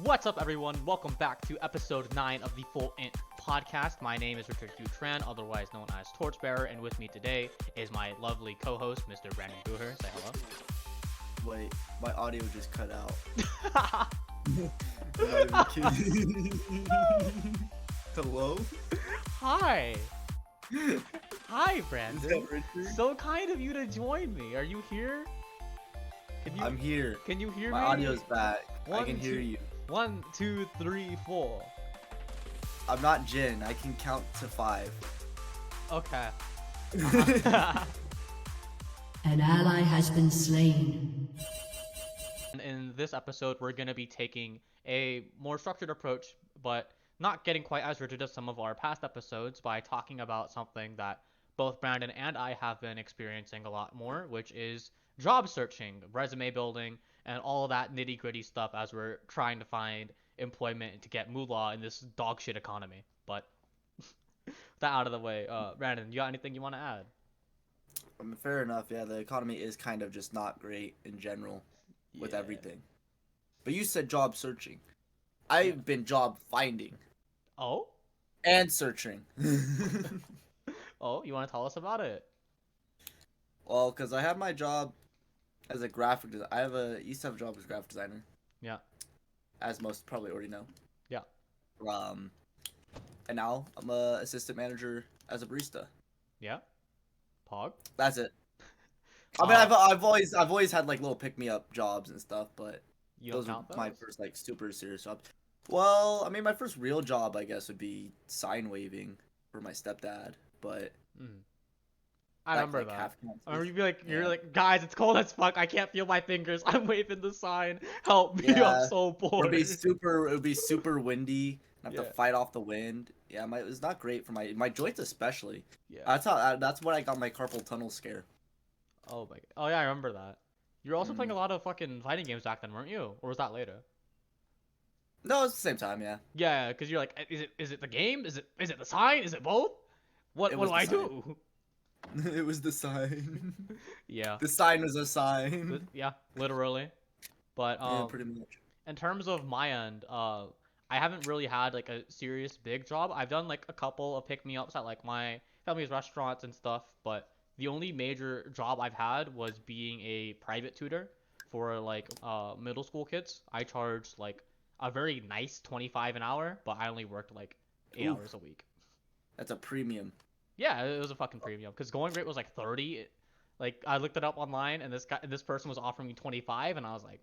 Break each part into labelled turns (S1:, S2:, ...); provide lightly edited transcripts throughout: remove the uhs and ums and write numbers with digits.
S1: What's up, everyone? Welcome back to episode 9 of the Full-INT Podcast. My name is Richard Dutran, otherwise known as Torchbearer, and with me today is my lovely co-host, Mr. Brandon Boohers. Say hello.
S2: Wait, my audio just cut out. I'm not even kidding. Hello?
S1: Hi. Hi,
S2: Is
S1: Brandon.
S2: that Richard?
S1: So kind of you to join me. Are you here?
S2: I'm here.
S1: Can you hear
S2: My
S1: me?
S2: audio's back. I
S1: One,
S2: can hear
S1: two-
S2: you.
S1: 1, 2, 3, 4.
S2: I'm not Jin. I can count to 5.
S1: Okay.
S3: An ally has been slain.
S1: In this episode, we're going to be taking a more structured approach, but not getting quite as rigid as some of our past episodes by talking about something that both Brandon and I have been experiencing a lot more, which is job searching, resume building, and all that nitty gritty stuff as we're trying to find employment to get moolah in this dog shit economy. But that out of the way, Brandon, you got anything you want to add?
S2: Fair enough. Yeah, the economy is kind of just not great in general with
S1: Yeah.
S2: everything. But you said job searching. I've been job finding
S1: Oh?
S2: and searching.
S1: Oh, you want to tell us about it?
S2: Well, because I have my job as a graphic designer. Used to have a job as a graphic designer.
S1: Yeah.
S2: As most probably already know.
S1: Yeah.
S2: And now I'm a assistant manager as a barista.
S1: Yeah? Pog?
S2: That's it. I mean, I've always had like little pick me up jobs and stuff, but
S1: You don't
S2: those are
S1: count those?
S2: my first like super serious jobs. Well, I mean, my first real job, I guess, would be sign waving for my stepdad, but
S1: Mm. I
S2: that,
S1: remember
S2: like,
S1: that.
S2: half counts
S1: I remember
S2: as-
S1: you'd be like, you're
S2: yeah.
S1: like, guys, it's cold as fuck. I can't feel my fingers. I'm waving the sign. Help me.
S2: Yeah.
S1: I'm so bored.
S2: It would be super windy. I have
S1: Yeah.
S2: to fight off the wind. Yeah, it was not great for my joints especially.
S1: Yeah.
S2: That's when I got my carpal tunnel scare.
S1: Oh my. Oh yeah, I remember that. You were also playing a
S2: Mm.
S1: lot of fucking fighting games back then, weren't you? Or was that later?
S2: No, it's the same time, yeah.
S1: Yeah, because you're like, is it the game? Is it the sign? Is it both? What
S2: It
S1: what
S2: was
S1: do I
S2: the
S1: do?
S2: It was the sign.
S1: Yeah.
S2: The sign was a sign.
S1: Yeah, literally. But
S2: Yeah, pretty much.
S1: in terms of my end, I haven't really had like a serious big job. I've done like a couple of pick me ups at like my family's restaurants and stuff, but the only major job I've had was being a private tutor for like middle school kids. I charged like a very nice 25 an hour, but I only worked like 8
S2: Oof.
S1: hours a week.
S2: That's a premium.
S1: Yeah, it was a fucking premium because going rate was like 30. Like I looked it up online, and this person was offering me 25, and I was like,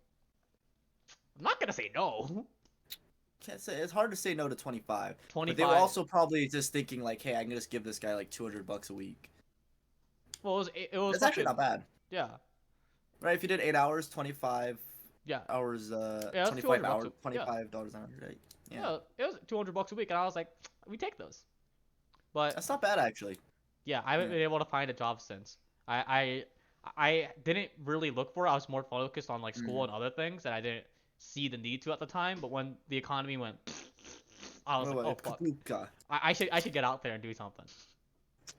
S1: I'm not gonna say no.
S2: Can't say it's hard to say no to 25. But
S1: 25.
S2: they were also probably just thinking like, hey, I can just give this guy like $200 a week.
S1: Well, it was
S2: It's actually
S1: fucking-
S2: not bad,
S1: Yeah,
S2: right? If you did 8 hours, 25
S1: yeah,
S2: hours,
S1: that's
S2: 25
S1: $200
S2: hours,
S1: yeah.
S2: $25 an hour, right?
S1: yeah. It was $200 a week, and I was like, we take those. But
S2: That's not bad actually.
S1: yeah, I haven't
S2: Yeah.
S1: been able to find a job since. I didn't really look for it. I was more focused on like school and other things, and I didn't see the need to at the time. But when the economy went, I was like, oh fuck,
S2: Kapuka.
S1: I should get out there and do something.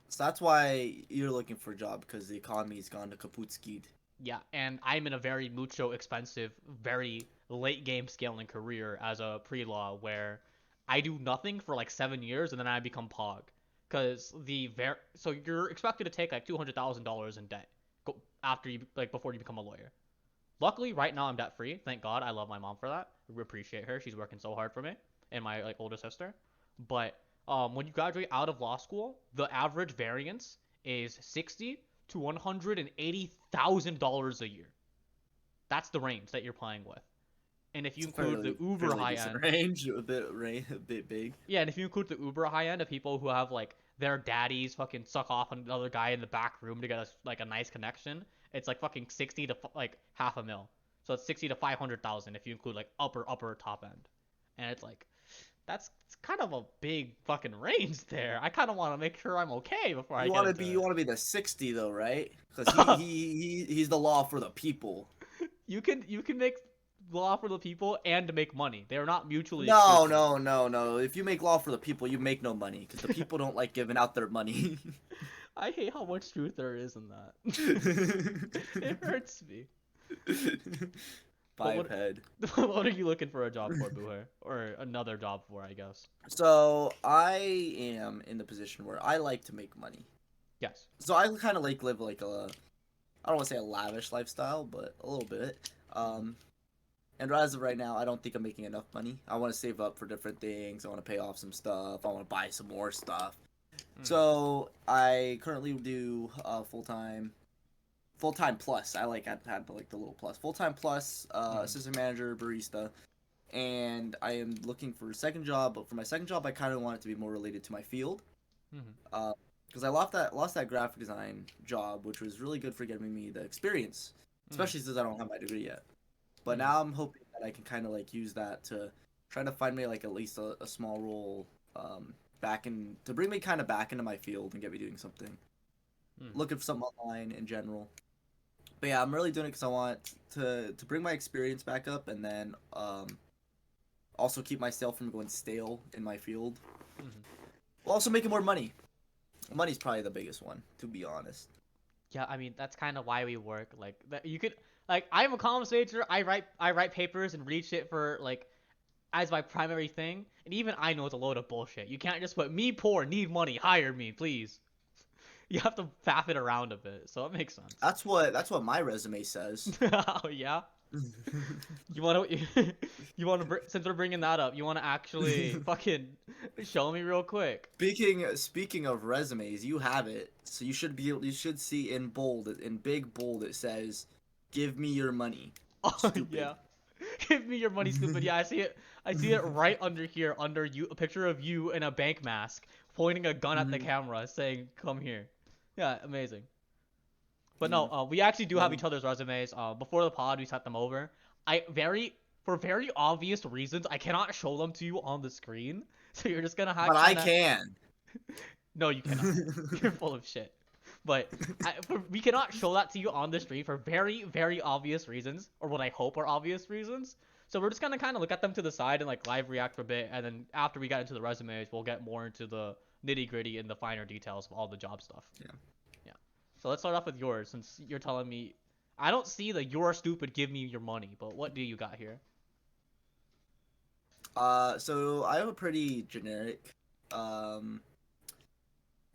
S2: So that's why you're looking for a job, because the economy's gone to kaputskid.
S1: Yeah, and I'm in a very mucho expensive, very late game scaling career as a pre-law where I do nothing for like 7 years and then I become Pog. Cause so you're expected to take like $200,000 in debt after you before you become a lawyer. Luckily, right now I'm debt free. Thank God. I love my mom for that. We appreciate her. She's working so hard for me and my like older sister. But when you graduate out of law school, the average variance is $60,000 to $180,000 a year. That's the range that you're playing with. And if you include the uber high end,
S2: range, a bit big.
S1: yeah, and if you include the uber high end of people who have like their daddies fucking suck off another guy in the back room to get a nice connection, it's like fucking 60 to like half a mil. So it's 60 to 500,000 if you include like upper top end. And it's like it's kind of a big fucking range there. I kind of want to make sure I'm okay before I
S2: You
S1: get
S2: want to
S1: into
S2: be
S1: it.
S2: you want to be the 60 though, right? Because he's the law for the people.
S1: You can make law for the people and to make money. They are not mutually
S2: No,
S1: exclusive.
S2: no. If you make law for the people, you make no money, because the people don't like giving out their money.
S1: I hate how much truth there is in that. It hurts me. But what
S2: Biped.
S1: what are you looking for a job for, Booher? Or another job for, I guess.
S2: So I am in the position where I like to make money.
S1: Yes.
S2: So I kind of like live like I don't want to say a lavish lifestyle, but a little bit. And as of right now, I don't think I'm making enough money. I want to save up for different things. I want to pay off some stuff. I want to buy some more stuff. So I currently do full-time plus. I like had like the little plus. Full-time plus, assistant manager, barista. And I am looking for a second job, but for my second job, I kind of want it to be more related to my field. Because I lost that graphic design job, which was really good for getting me the experience, especially since I don't have my degree yet. But now I'm hoping that I can kind of like use that to try to find me like at least a small role to bring me kind of back into my field and get me doing something. Looking for something online in general. But yeah, I'm really doing it because I want to bring my experience back up, and then also keep myself from going stale in my field. While also making more money. Money's probably the biggest one, to be honest.
S1: Yeah, I mean that's kind of why we work. Like that, you could like I'm a comms major. I write papers and read shit for like as my primary thing, and even I know it's a load of bullshit. You can't just put me poor, need money, hire me, please. You have to faff it around a bit, so it makes sense.
S2: That's what my resume says.
S1: Oh yeah. You want to since we're bringing that up, you want to actually fucking show me real quick.
S2: Speaking of resumes, you have it, so you should see in big bold it says, "Give me your money."
S1: Oh
S2: Stupid.
S1: yeah. Give me your money, stupid. Yeah, I see it. I see it right under here, under you, a picture of you in a bank mask, pointing a gun at the camera, saying, "Come here." Yeah, amazing. But no, we actually do have each other's resumes. Before the pod, we sent them over. For very obvious reasons, I cannot show them to you on the screen. So you're just gonna have.
S2: But I can.
S1: No, you cannot. You're full of shit. But we cannot show that to you on the stream for very, very obvious reasons, or what I hope are obvious reasons. So we're just gonna kind of look at them to the side and like live react for a bit, and then after we get into the resumes, we'll get more into the nitty gritty and the finer details of all the job stuff.
S2: Yeah.
S1: So let's start off with yours, since you're telling me. I don't see the "you're stupid, give me your money," but what do you got here?
S2: So I have a pretty generic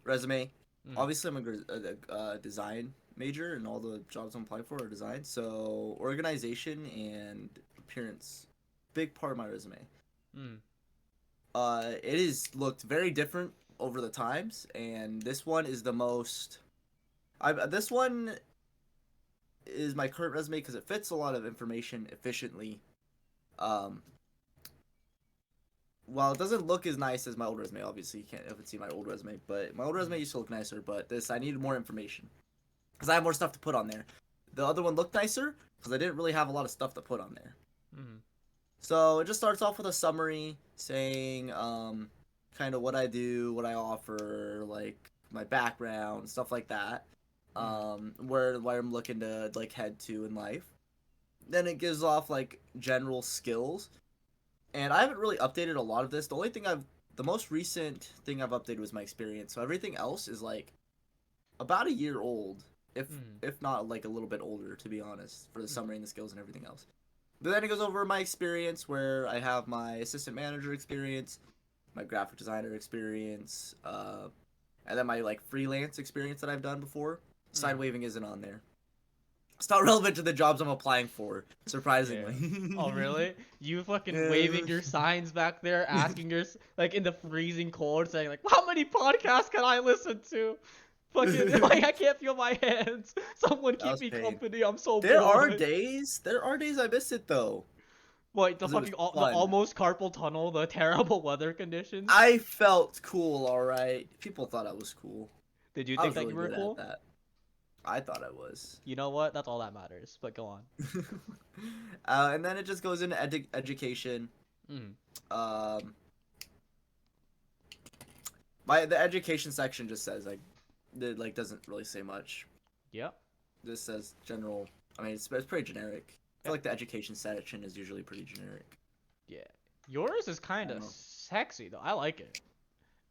S2: resume. Obviously, I'm a design major, and all the jobs I'm applying for are design. So organization and appearance, big part of my resume. It has looked very different over the times, and this one is the most. This one is my current resume because it fits a lot of information efficiently. While it doesn't look as nice as my old resume, obviously you can't even see my old resume, but my old resume used to look nicer, but this, I needed more information. Because I have more stuff to put on there. The other one looked nicer because I didn't really have a lot of stuff to put on there. So it just starts off with a summary saying kind of what I do, what I offer, like my background, stuff like that. Where I'm looking to like head to in life. Then it gives off like general skills. And I haven't really updated a lot of this. The most recent thing I've updated was my experience. So everything else is like about a year old, if not like a little bit older, to be honest, for the summary and the skills and everything else. But then it goes over my experience, where I have my assistant manager experience, my graphic designer experience, and then my like freelance experience that I've done before. Side waving isn't on there. It's not relevant to the jobs I'm applying for, surprisingly.
S1: Yeah. Oh, really? You fucking waving your signs back there, asking your, like, in the freezing cold, saying, like, how many podcasts can I listen to? Fucking, like, I can't feel my hands. Someone keep me company. I'm so bored.
S2: There are days I miss it, though.
S1: What, the fucking, the almost carpal tunnel, the terrible weather conditions?
S2: I felt cool, alright. People thought I was cool.
S1: Did you think that you were cool?
S2: That. I thought I was.
S1: You know what? That's all that matters. But go on.
S2: And then it just goes into education. The education section just says it doesn't really say much.
S1: Yep.
S2: This says general. I mean, it's pretty generic. I feel like the education section is usually pretty generic.
S1: Yeah. Yours is kind of sexy though. I like it.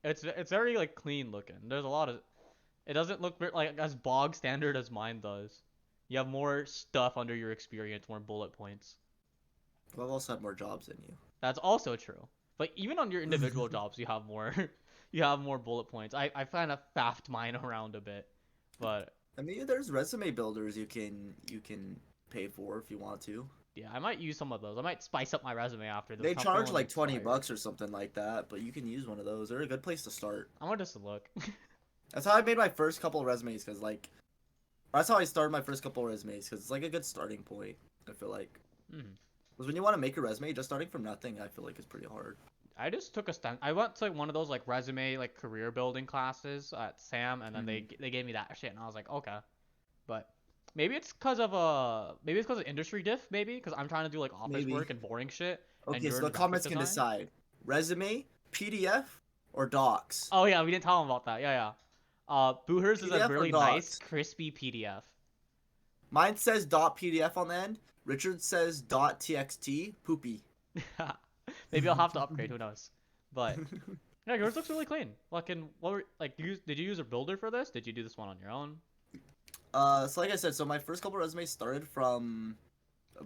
S1: It's very like clean looking. There's a lot of. It doesn't look like as bog standard as mine does. You have more stuff under your experience, more bullet points.
S2: Well, I've also had more jobs than you.
S1: That's also true. But even on your individual jobs, you have more you have more bullet points. I kind of faffed mine around a bit, but
S2: I mean, there's resume builders you can pay for if you want to.
S1: yeah, I might use some of those. I might spice up my resume after this.
S2: They
S1: I'm
S2: charge
S1: feeling
S2: like 20
S1: inspired.
S2: bucks or something like that, but you can use one of those. They're a good place to start.
S1: I'm gonna just look.
S2: That's how I made my first couple of resumes, because like that's how I started my first couple of resumes, because it's like a good starting point. I feel like
S1: Mhm.
S2: because when you want to make a resume, just starting from nothing, I feel like is pretty hard.
S1: I just took a stand. I went to like one of those like resume like career building classes at Sam, and then they gave me that shit, and I was like, okay, but maybe it's because of industry diff, maybe because I'm trying to do like office
S2: Maybe.
S1: work and boring shit, and
S2: Okay,
S1: you're
S2: so
S1: in
S2: the
S1: graphic
S2: comments can
S1: design.
S2: decide: resume, PDF, or docs.
S1: Oh yeah, we didn't tell them about that. Yeah. Boohers is a
S2: PDF or
S1: really nice
S2: docs?
S1: crispy PDF.
S2: Mine says .pdf on the end. Richard says .txt. Poopy.
S1: Maybe I'll have to upgrade. Who knows? But yeah, yours looks really clean. Did you use a builder for this? Did you do this one on your own?
S2: So like I said, so my first couple resumes started from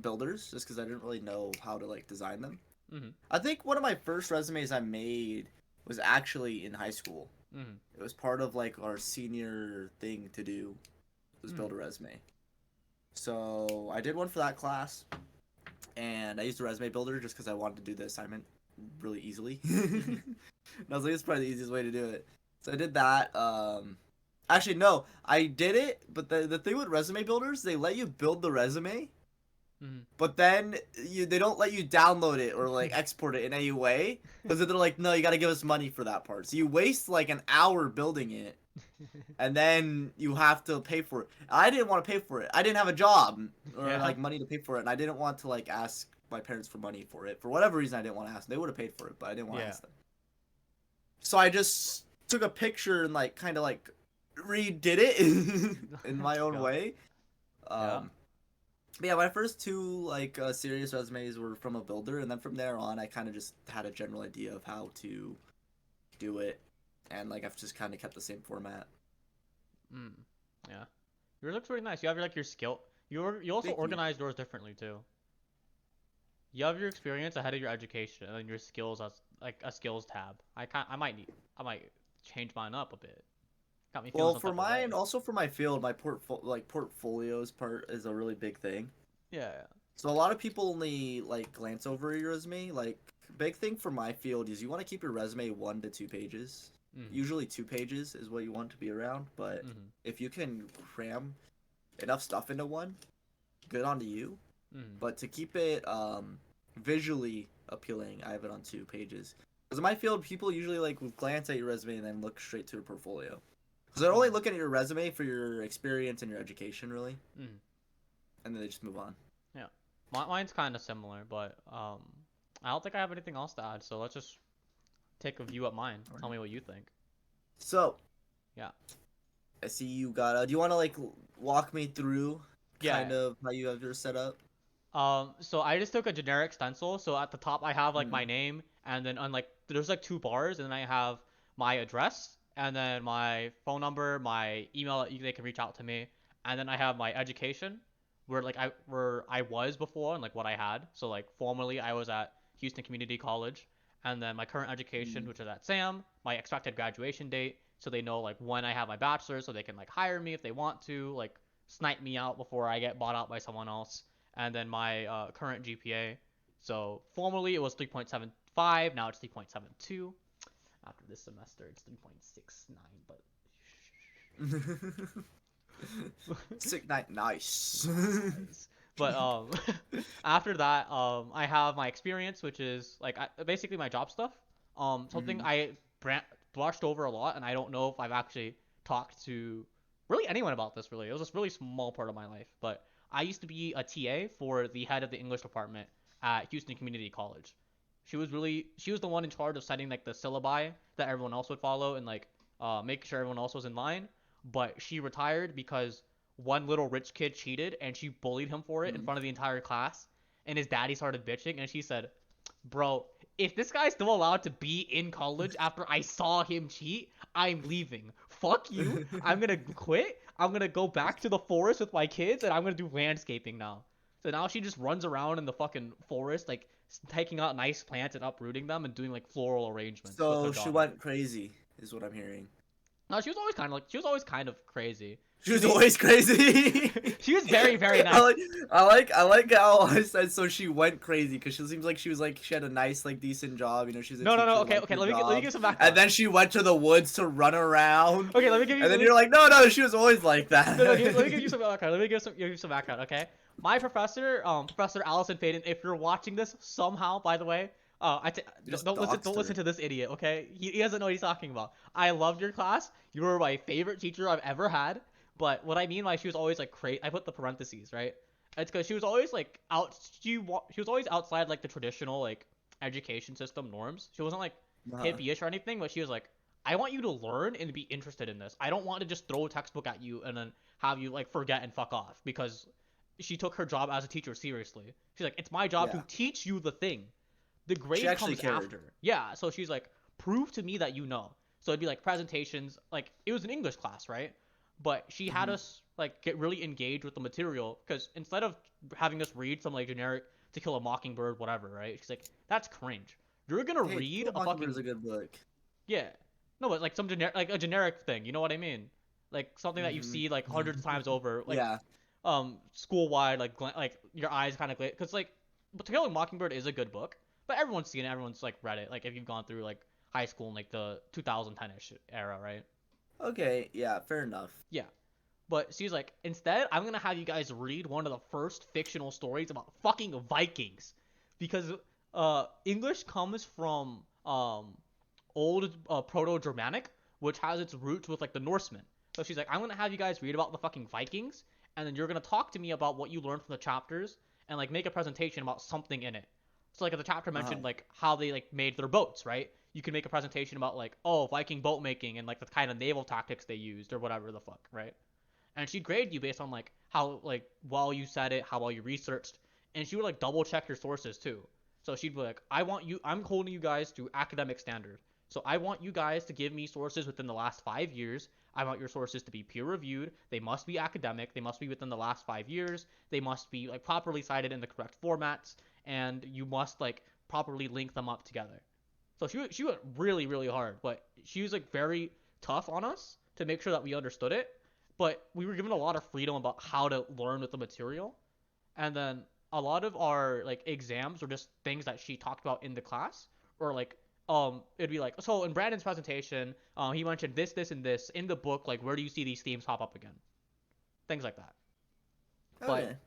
S2: builders, just because I didn't really know how to like design them.
S1: Mhm.
S2: I think one of my first resumes I made was actually in high school.
S1: Mhm.
S2: It was part of like our senior thing to do, was build a resume. So I did one for that class, and I used a resume builder just because I wanted to do the assignment really easily. And I was like, it's probably the easiest way to do it. So I did that. Actually, no, I did it, but the thing with resume builders, they let you build the resume,
S1: Mhm.
S2: but then they don't let you download it or like export it in any way, because they're like, no, you got to give us money for that part. So you waste like an hour building it, and then you have to pay for it. I didn't want to pay for it. I didn't have a job or
S1: Yeah.
S2: like money to pay for it, and I didn't want to like ask my parents for money for it. For whatever reason, I didn't want to ask them. They would have paid for it, but I didn't want to
S1: Yeah.
S2: ask them. So I just took a picture and like kind of like redid it in my own
S1: Yeah.
S2: way.
S1: Yeah.
S2: But yeah, my first two like serious resumes were from a builder, and then from there on, I kind of just had a general idea of how to do it, and like I've just kind of kept the same format.
S1: Yeah. Yours looks really nice. You have like your skill. You also
S2: Thank you.
S1: organize yours differently too. You have your experience ahead of your education, and then your skills as like a skills tab. I might change mine up a bit. Got me feeling
S2: Well,
S1: some
S2: for
S1: type of way.
S2: mine, also for my field, my portfolios part is a really big thing.
S1: Yeah.
S2: So a lot of people only like glance over your resume. Like big thing for my field is you want to keep your resume 1 to 2 pages.
S1: Mhm.
S2: Usually 2 pages is what you want to be around, but
S1: Mhm.
S2: if you can cram enough stuff into one, good on to you.
S1: Mhm.
S2: But to keep it visually appealing, I have it on 2 pages. Because in my field, people usually like will glance at your resume and then look straight to your portfolio. Because they're only looking at your resume for your experience and your education, really.
S1: Mhm.
S2: And then they just move on.
S1: Yeah. Mine's kind of similar, but I don't think I have anything else to add. So let's just take a view at mine. Tell me what you think.
S2: So,
S1: Yeah.
S2: I see you got. Do you want to like walk me through
S1: Yeah.
S2: kind of how you have yours set up?
S1: So I just took a generic stencil. So at the top I have like my name, and then on like there's like 2 bars, and then I have my address, and then my phone number, my email that they can reach out to me, and then I have my education, where I was before and like what I had. So like formerly I was at Houston Community College, and then my current education, which is at Sam, my expected graduation date, so they know like when I have my bachelor's, so they can like hire me if they want to, like snipe me out before I get bought out by someone else, and then my current GPA. So formerly it was 3.75, now it's 3.72. After this semester, it's 3.69, but
S2: Sick night, nice.
S1: nice. But after that, I have my experience, which is like basically my job stuff. Something I brushed over a lot, and I don't know if I've actually talked to really anyone about this. Really, it was a really small part of my life. But I used to be a TA for the head of the English department at Houston Community College. She was the one in charge of setting like the syllabi that everyone else would follow, and like make sure everyone else was in line. But she retired because one little rich kid cheated, and she bullied him for it in front of the entire class. And his daddy started bitching, and she said, "Bro, if this guy's still allowed to be in college after I saw him cheat, I'm leaving. Fuck you. I'm gonna quit. I'm gonna go back to the forest with my kids, and I'm gonna do landscaping now." So now she just runs around in the fucking forest, like taking out nice plants and uprooting them and doing like floral arrangements with her
S2: So she
S1: daughter.
S2: went crazy, is what I'm hearing.
S1: No, she was always kind of crazy.
S2: She was always crazy.
S1: She was very, very nice.
S2: I like how I said so. She went crazy because she seems like she had a nice, like, decent job. You know, she's a
S1: No,
S2: teacher.
S1: okay,
S2: liked
S1: okay.
S2: her
S1: Let me
S2: job.
S1: give you some background.
S2: And then she went to the woods to run around.
S1: Okay, let me give you.
S2: And then you're like, no, she was always like that.
S1: No, let me give you some background. Let me give you some background. Okay, my professor, Professor Allison Faden. If you're watching this somehow, by the way, don't listen to this idiot. Okay, he doesn't know what he's talking about. I loved your class. You were my favorite teacher I've ever had. But what I mean by she was always like crazy, I put the parentheses, right? It's because she was always like she was always outside like the traditional like education system norms. She wasn't like hippie-ish or anything, but she was like, I want you to learn and be interested in this. I don't want to just throw a textbook at you and then have you like forget and fuck off, because she took her job as a teacher seriously. She's like, it's my job to teach you the thing. The grade comes after. Yeah, so she's like, prove to me that you know. So it'd be like presentations, like it was an English class, right? But she had us like get really engaged with the material, because instead of having us read some like generic To Kill a Mockingbird, whatever, right? She's like, that's cringe. You're gonna read a fucking.
S2: is a good book.
S1: Yeah, no, but like some generic, like a generic thing. You know what I mean? Like something that you see like hundreds of times over. Like, school wide, like your eyes kind of glare, because like, but To Kill a Mockingbird is a good book, but everyone's seen it. Everyone's like read it. Like if you've gone through like high school in like the 2010ish era, right?
S2: Okay, yeah, fair enough.
S1: Yeah. But she's like, instead, I'm going to have you guys read one of the first fictional stories about fucking Vikings. Because English comes from old Proto-Germanic, which has its roots with like the Norsemen. So she's like, I'm going to have you guys read about the fucking Vikings, and then you're going to talk to me about what you learned from the chapters, and like make a presentation about something in it. So like the chapter mentioned like how they like made their boats, right? You can make a presentation about like, oh, Viking boat making and like the kind of naval tactics they used or whatever the fuck, right? And she'd grade you based on like how like well you said it, how well you researched, and she would like double check your sources too. So she'd be like, I'm holding you guys to academic standard. So I want you guys to give me sources within the last 5 years. I want your sources to be peer reviewed. They must be academic. They must be within the last 5 years. They must be like properly cited in the correct formats, and you must like properly link them up together. So she went really, really hard, but she was like very tough on us to make sure that we understood it. But we were given a lot of freedom about how to learn with the material. And then a lot of our like exams were just things that she talked about in the class, or like it'd be like, so in Brandon's presentation, he mentioned this, this, and this in the book. Like, where do you see these themes pop up again? Things like that. Okay. But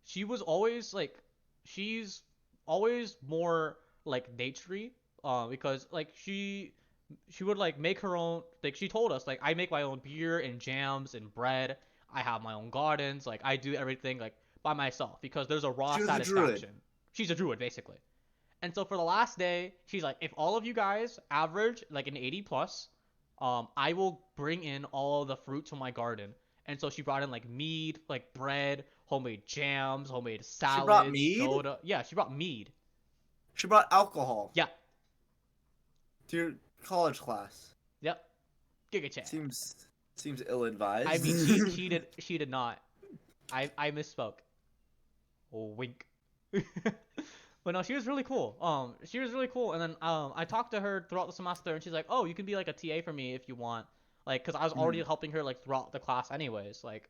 S1: she was always like, she's always more like naturey, because like she would like make her own. Like she told us, like, I make my own beer and jams and bread. I have my own gardens. Like I do everything like by myself, because there's a raw satisfaction. She's a druid basically. And so for the last day, she's like, if all of you guys average like an 80 plus, I will bring in all the fruits from my garden. And so she brought in like mead, like bread, homemade jams, homemade salads. She brought mead? Soda. Yeah, she brought mead.
S2: She brought alcohol.
S1: Yeah.
S2: To your college class.
S1: Yep. Giga chat.
S2: Seems ill-advised.
S1: I mean, she did not. I misspoke. Wink. But no, she was really cool. She was really cool. And then I talked to her throughout the semester, and she's like, oh, you can be like a TA for me if you want. Like, because I was already helping her like throughout the class anyways. Like,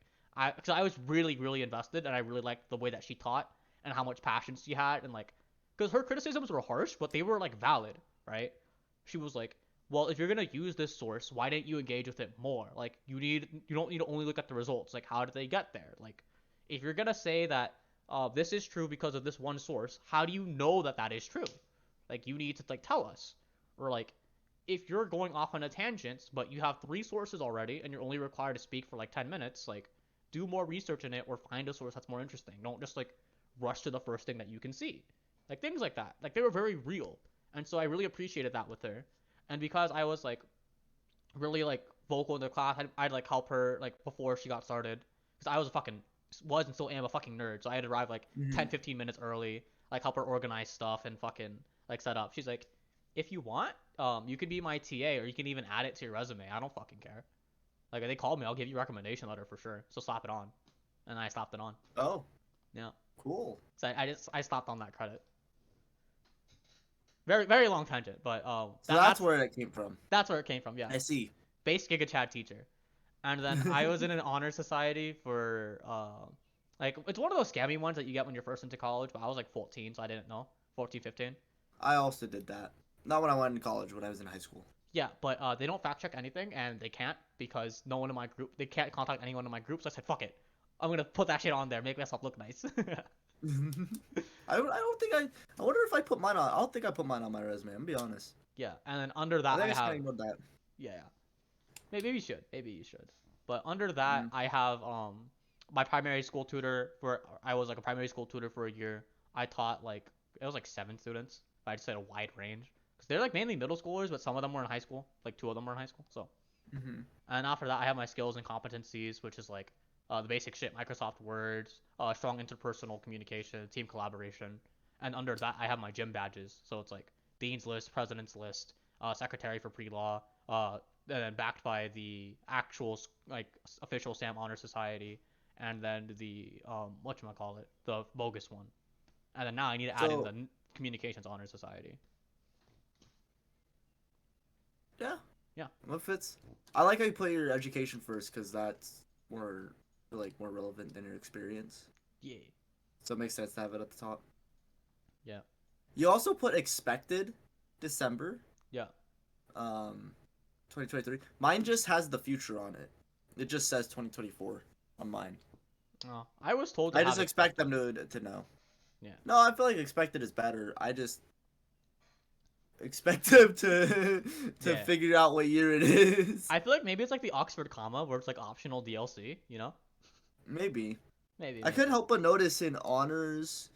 S1: because I was really, really invested, and I really liked the way that she taught and how much passion she had, and like, because her criticisms were harsh, but they were like valid, right? She was like, well, if you're gonna use this source, why didn't you engage with it more? Like, you don't need to only look at the results. Like, how did they get there? Like, if you're gonna say that this is true because of this one source, how do you know that that is true? Like, you need to like tell us. Or like, if you're going off on a tangent, but you have 3 sources already and you're only required to speak for like 10 minutes, like, do more research in it or find a source that's more interesting. Don't just like rush to the first thing that you can see. Like, things like that. Like, they were very real. And so I really appreciated that with her. And because I was like really like vocal in the class, I'd like help her like before she got started, because I was and still am a fucking nerd. So I had to arrive like 10-15 minutes early, like help her organize stuff and fucking like set up. She's like, if you want, you could be my TA, or you can even add it to your resume. I don't fucking care. Like, if they called me, I'll give you a recommendation letter for sure. So slap it on. And I slapped it on.
S2: Oh.
S1: Yeah.
S2: Cool.
S1: So I stopped on that credit. Very very long tangent, but
S2: So that's where it came from.
S1: that's where it came from. Yeah,
S2: I see.
S1: base Giga Chad teacher, and then I was in an honor society for like it's one of those scammy ones that you get when you're first into college. But I was like 14, so I didn't know 14, 15.
S2: I also did that. Not when I went to college, when I was in high school.
S1: Yeah, but they don't fact check anything, and they can't because no one in my group they can't contact anyone in my group. So I said, fuck it, I'm gonna put that shit on there, make myself look nice.
S2: I don't think I wonder if I put mine on. I don't think I put mine on my resume. I'm gonna be honest.
S1: Yeah, and then under
S2: I
S1: that
S2: think
S1: I
S2: I just
S1: have
S2: kind of ignored that.
S1: yeah. Maybe you should. Maybe you should. But under that, I have my primary school tutor for I was like a primary school tutor for a year. I taught like it was like 7 students. But I just had a wide range because they're like mainly middle schoolers, but some of them were in high school. Like 2 of them were in high school. So and after that, I have my skills and competencies, which is like the basic shit: Microsoft Word, strong interpersonal communication, team collaboration. And under that, I have my gym badges. So it's like dean's list, president's list, secretary for pre-law, and then backed by the actual like official Sam Honor Society, and then the whatchamacallit, the bogus one, and then now I need to add in the Communications Honor Society.
S2: Yeah.
S1: Yeah.
S2: What fits? I like how you put your education first because that's more more relevant than your experience.
S1: Yeah.
S2: So it makes sense to have it at the top.
S1: Yeah.
S2: You also put expected December.
S1: Yeah.
S2: 2023. Mine just has the future on it. It just says 2024 on mine.
S1: Oh, I was told to
S2: I
S1: have
S2: just expect them to know.
S1: Yeah.
S2: No, I feel like expected is better. I just expect them to
S1: Yeah.
S2: figure out what year it is.
S1: I feel like maybe it's like the Oxford comma where it's like optional DLC, you know?
S2: Maybe.
S1: Maybe.
S2: I couldn't help but notice in honors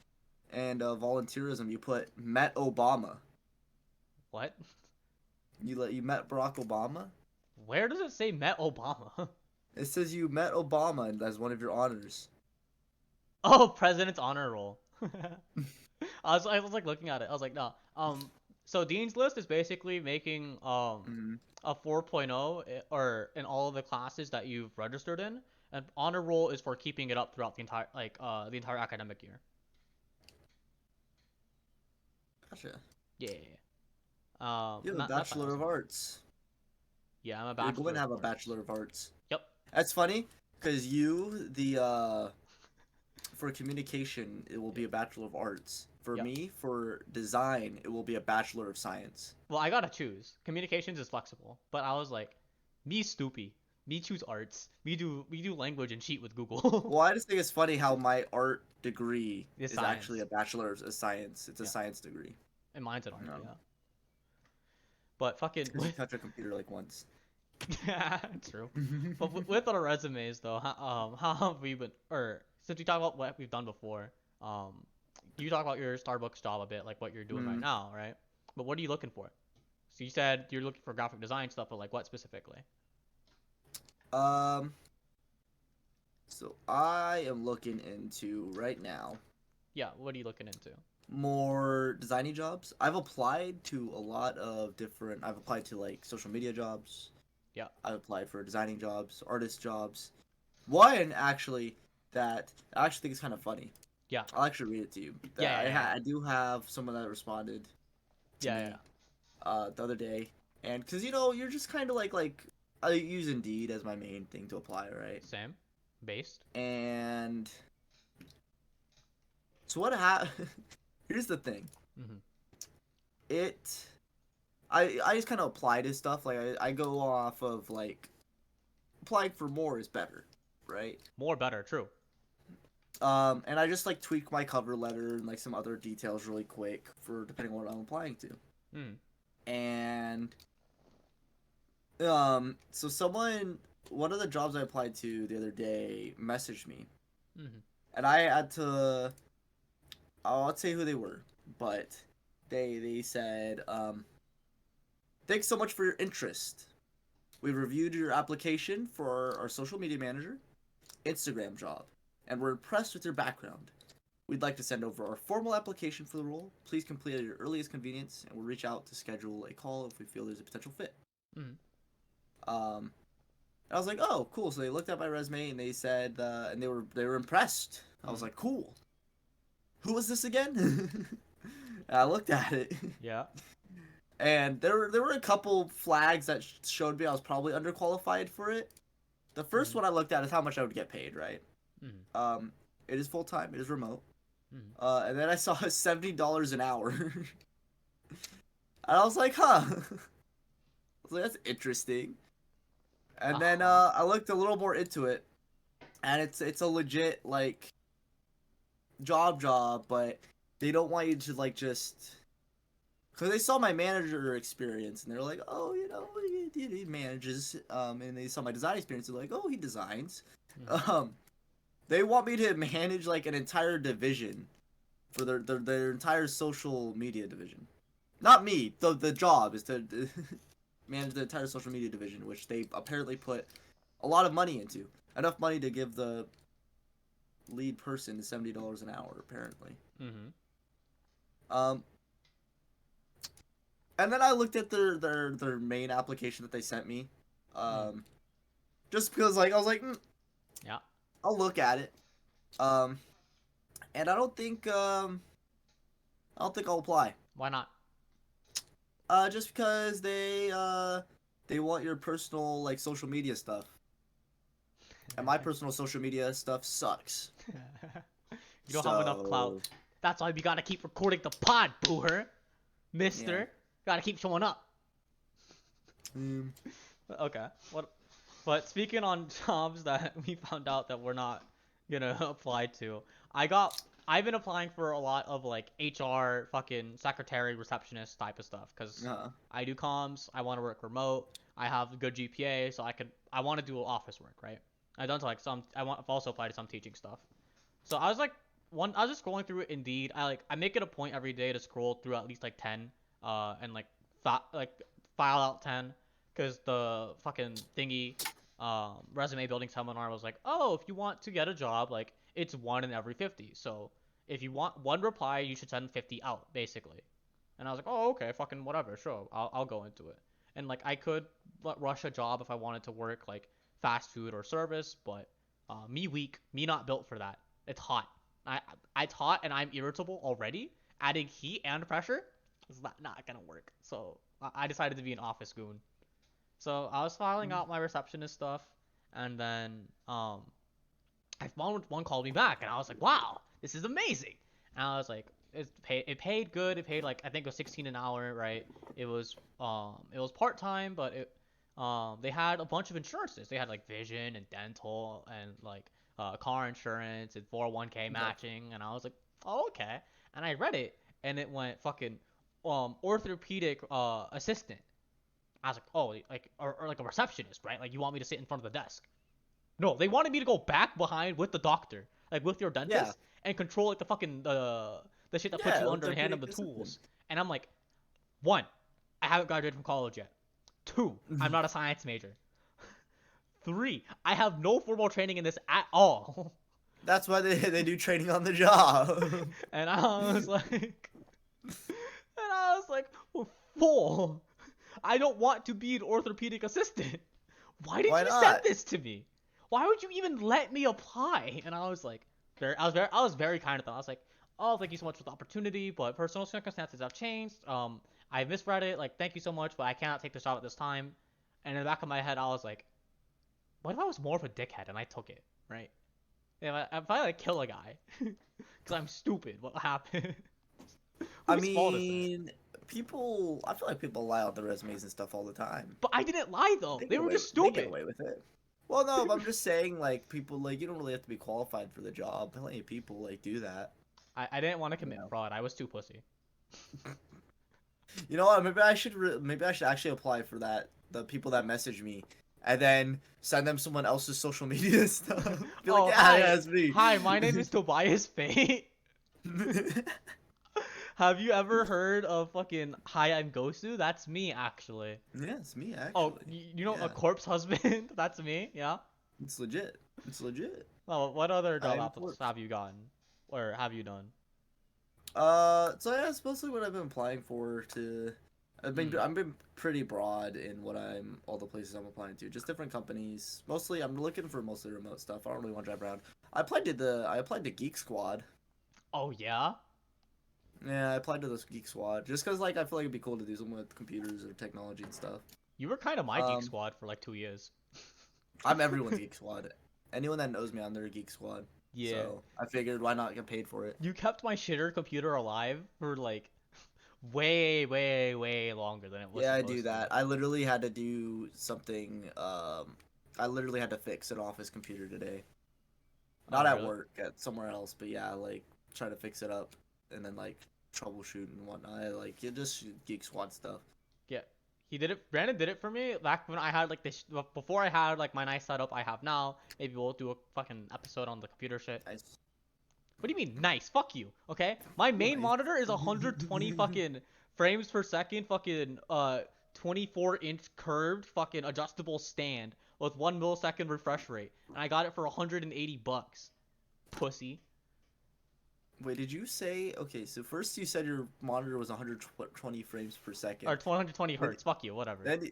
S2: and volunteerism you put met Obama.
S1: What?
S2: You met Barack Obama?
S1: Where does it say met Obama?
S2: It says you met Obama as one of your honors.
S1: Oh, President's Honor Roll. I was like looking at it. I was like, no. So Dean's List is basically making a 4.0 or in all of the classes that you've registered in, and Honor Roll is for keeping it up throughout the entire academic year.
S2: Gotcha.
S1: Yeah.
S2: You have a Bachelor of Arts.
S1: Yeah, I'm a
S2: You're
S1: Bachelor.
S2: going to have a
S1: of Arts.
S2: Bachelor of Arts.
S1: Yep.
S2: That's funny, because for communication, it will be a Bachelor of Arts. For
S1: Yep.
S2: me, for design, it will be a Bachelor of Science.
S1: Well, I gotta choose. Communications is flexible, but I was like, me stoopy. Me choose arts. We do language and cheat with Google.
S2: Well, I just think it's funny how my art degree
S1: It's
S2: is
S1: science.
S2: actually a Bachelor of Science. It's a
S1: Yeah.
S2: science degree.
S1: And mine's an art,
S2: No.
S1: yeah. But fucking
S2: Because you touch a computer like once.
S1: yeah, true. But with our resumes though, how have we been? Or since we talk about what we've done before, you talk about your Starbucks job a bit, like what you're doing right now, right? But what are you looking for? So you said you're looking for graphic design stuff, but like what specifically?
S2: So I am looking into right now
S1: Yeah, what are you looking into?
S2: more designy jobs. I've applied to a lot of different. I've applied to like social media jobs.
S1: Yeah.
S2: I've applied for designing jobs, artist jobs. One actually that I actually think is kind of funny.
S1: Yeah.
S2: I'll actually read it to you.
S1: Yeah.
S2: I do have someone that responded to me the other day, and because you're just kind of like I use Indeed as my main thing to apply, right?
S1: Same. Based.
S2: And so what happened? Here's the thing. I just kind of apply to stuff. Like I go off of like applying for more is better, right?
S1: More better, true.
S2: And I just like tweak my cover letter and like some other details really quick for depending on what I'm applying to. And so one of the jobs I applied to the other day messaged me, and I had to. I'll say who they were, but they said, "Thanks so much for your interest. We reviewed your application for our social media manager, Instagram job, and we're impressed with your background. We'd like to send over our formal application for the role. Please complete at your earliest convenience, and we'll reach out to schedule a call if we feel there's a potential fit." I was like, "Oh, cool." So they looked at my resume and they said, and they were impressed. I was like, "Cool." who is this again? And I looked at it,
S1: Yeah.
S2: and there were a couple flags that showed me I was probably underqualified for it. The first one I looked at is how much I would get paid, right?
S1: Mm-hmm.
S2: It is full time. It is remote.
S1: Mm-hmm.
S2: And then I saw $70 an hour, and I was like, huh. I was like, that's interesting. And then I looked a little more into it, and it's a legit like job, but they don't want you to like just because they saw my manager experience and they're like, oh, he manages, and they saw my design experience, they're like, oh, he designs.
S1: Mm-hmm.
S2: They want me to manage like an entire division for their entire social media division. Not me. The job is to manage the entire social media division, which they apparently put a lot of money into. Enough money to give the lead person $70 an hour, apparently.
S1: Mm-hmm.
S2: And then I looked at their main application that they sent me, just because like I was like,
S1: Yeah.
S2: I'll look at it, and I don't think I'll apply.
S1: Why not?
S2: Just because they want your personal like social media stuff, and my personal social media stuff sucks.
S1: You don't have enough clout. That's why we gotta keep recording the pod, Booher. Mister.
S2: Yeah.
S1: Gotta keep showing up. Okay. What? But speaking on jobs that we found out that we're not gonna apply to, I've been applying for a lot of like HR, fucking secretary, receptionist type of stuff, cause I do comms. I want to work remote. I have a good GPA, so I want to do office work, right? I've done to like I've also applied to some teaching stuff. So I was like, I was just scrolling through Indeed. I make it a point every day to scroll through at least like 10, and like file out 10, because the fucking thingy, resume building seminar was like, oh, if you want to get a job, like it's 1 in every 50. So if you want 1 reply, you should send 50 out, basically. And I was like, oh, okay, fucking whatever, sure, I'll go into it. And like I could rush a job if I wanted to work like fast food or service, but me weak, me not built for that. It's hot. It's hot and I'm irritable already. Adding heat and pressure is not gonna work. So I decided to be an office goon. So I was filing out my receptionist stuff, and then one called me back, and I was like, wow, this is amazing. And I was like, it paid good. It paid like I think it was 16 an hour, right? It was part time, but they had a bunch of insurances. They had like vision and dental and like car insurance and 401k matching, and I was like, oh, okay. And I read it, and it went fucking orthopedic assistant. I was like, oh, like or like a receptionist, right? Like you want me to sit in front of the desk? No, they wanted me to go back behind with the doctor, like with your dentist, and control like the fucking the shit that puts you under and hand them the tools. And I'm like, 1, I haven't graduated from college yet. 2, I'm not a science major. 3, I have no formal training in this at all.
S2: That's why they do training on the job.
S1: And I was like, well, 4, I don't want to be an orthopedic assistant. Why did you send this to me? Why would you even let me apply? And I was like, I was very kind of them. I was like, oh, thank you so much for the opportunity, but personal circumstances have changed. I misread it. Like, thank you so much, but I cannot take this job at this time. And in the back of my head, I was like, what if I was more of a dickhead and I took it, right? If I like kill a guy because I'm stupid, what happened?
S2: I mean, I feel like people lie on their resumes and stuff all the time.
S1: But I didn't lie though. They were just stupid.
S2: They get away with it. Well, no, but I'm just saying, like, people, like, you don't really have to be qualified for the job. Plenty of people, like, do that.
S1: I didn't want to commit fraud. I was too pussy.
S2: You know what? Maybe I should actually apply for that. The people that message me, and then send them someone else's social media stuff. Be like,
S1: hi.
S2: Yeah, it's me.
S1: Hi, my name is Tobias Fate. Have you ever heard of fucking Hi, I'm Gosu? That's me, actually.
S2: Yeah, it's me, actually.
S1: Oh, you know, a corpse husband? That's me, yeah?
S2: It's legit. It's legit.
S1: Oh, what other job applicants have you gotten? Or have you done?
S2: So yeah, it's mostly what I've been applying for I've been pretty broad in all the places I'm applying to. Just different companies. Mostly, I'm looking for mostly remote stuff. I don't really want to drive around. I applied to Geek Squad.
S1: Oh yeah.
S2: Yeah, I applied to this Geek Squad just because like I feel like it'd be cool to do something with computers or technology and stuff.
S1: You were kind of my Geek
S2: Um,
S1: Squad for like 2 years.
S2: I'm everyone's Geek Squad. Anyone that knows me, I'm their Geek Squad.
S1: Yeah.
S2: So I figured why not get paid for it.
S1: You kept my shitter computer alive for like way, way, way longer than it was
S2: Yeah, I do
S1: supposed to.
S2: that. I literally had to do something. I literally had to fix an office computer today. Not
S1: Oh,
S2: at
S1: really?
S2: work, at somewhere else, but yeah, like try to fix it up and then like troubleshoot and whatnot. Like it just Geek Squad stuff.
S1: Yeah. He did it. Brandon did it for me back when I had like this. Before I had like my nice setup I have now. Maybe we'll do a fucking episode on the computer shit.
S2: Nice.
S1: What do you mean nice? Fuck you. Okay. My main
S2: Nice.
S1: monitor is 120 fucking frames per second. Fucking 24-inch curved fucking adjustable stand with 1 millisecond refresh rate, and I got it for $180. Pussy.
S2: Wait, did you say okay? So first you said your monitor was 120 frames per second.
S1: Or 120 hertz. Fuck you. Whatever.
S2: Then you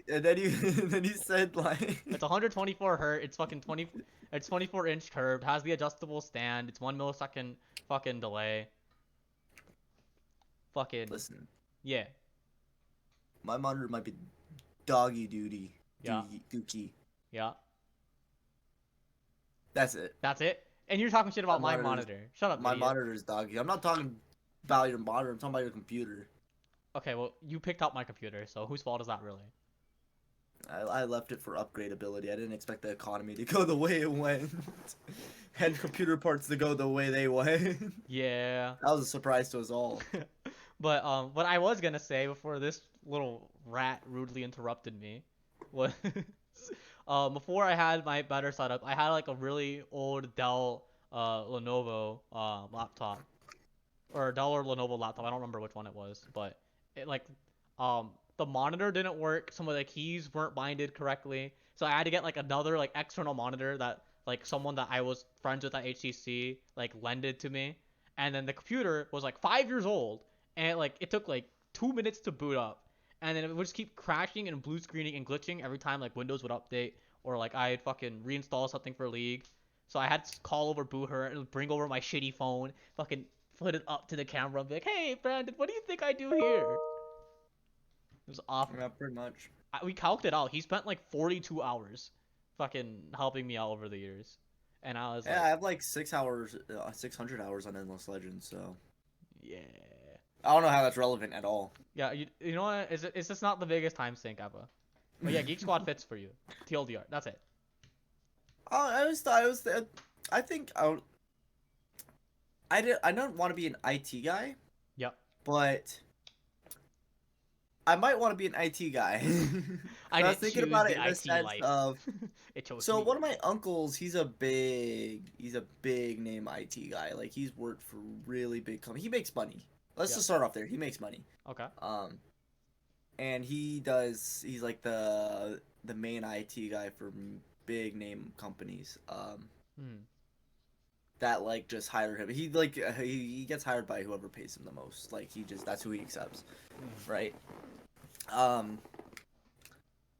S2: then you said like
S1: It's 124 hertz. It's fucking 20. It's 24-inch curved. Has the adjustable stand. It's 1 millisecond fucking delay. Fucking
S2: listen,
S1: yeah.
S2: my monitor might be doggy duty.
S1: Yeah.
S2: Dookie.
S1: Yeah.
S2: That's it.
S1: That's it. And you're talking shit about my
S2: monitor's-
S1: monitor. Shut up,
S2: My
S1: idiot.
S2: monitor's doggy. I'm not talking about your monitor. I'm talking about your computer.
S1: Okay, well, you picked up my computer, so whose fault is that really?
S2: I left it for upgradability. I didn't expect the economy to go the way it went, and computer parts to go the way they went.
S1: Yeah.
S2: That was a surprise to us all.
S1: But what I was gonna say before this little rat rudely interrupted me was before I had my better setup, I had like a really old Dell Lenovo laptop, or Dell or Lenovo laptop. I don't remember which one it was, but it like the monitor didn't work. Some of the keys weren't binded correctly, so I had to get like another like external monitor that like someone that I was friends with at HTC like lended to me, and then the computer was like 5 years old, and like it took like 2 minutes to boot up, and then it would just keep crashing and blue screening and glitching every time like Windows would update or like I'd fucking reinstall something for League. So I had to call over Booher and bring over my shitty phone, fucking put it up to the camera and be like, "Hey, Brandon, what do you think I do here?" It was awful.
S2: Yeah, pretty much.
S1: We calced it out. He spent like 42 hours fucking helping me out over the years. And I was
S2: Yeah, I
S1: like,
S2: have like 6 hours, 600 hours on Endless Legends. So
S1: yeah.
S2: I don't know how that's relevant at all.
S1: Yeah, you know what? It's just not the biggest time sink ever. But yeah, Geek Squad fits for you. TLDR. That's it.
S2: I think I don't want to be an IT guy,
S1: Yep.
S2: but I might want to be an IT guy.
S1: I
S2: was
S1: didn't
S2: thinking
S1: choose
S2: about
S1: the
S2: it in the
S1: IT
S2: sense
S1: life.
S2: of
S1: It chose
S2: so
S1: me.
S2: one of my uncles, he's a big name IT guy. Like he's worked for really big company. He makes money. Let's
S1: Yeah.
S2: just start off there. He makes money.
S1: Okay.
S2: And he's like the main IT guy for big name companies.
S1: Hmm.
S2: That like just hire him. He like he gets hired by whoever pays him the most. Like that's who he accepts, right?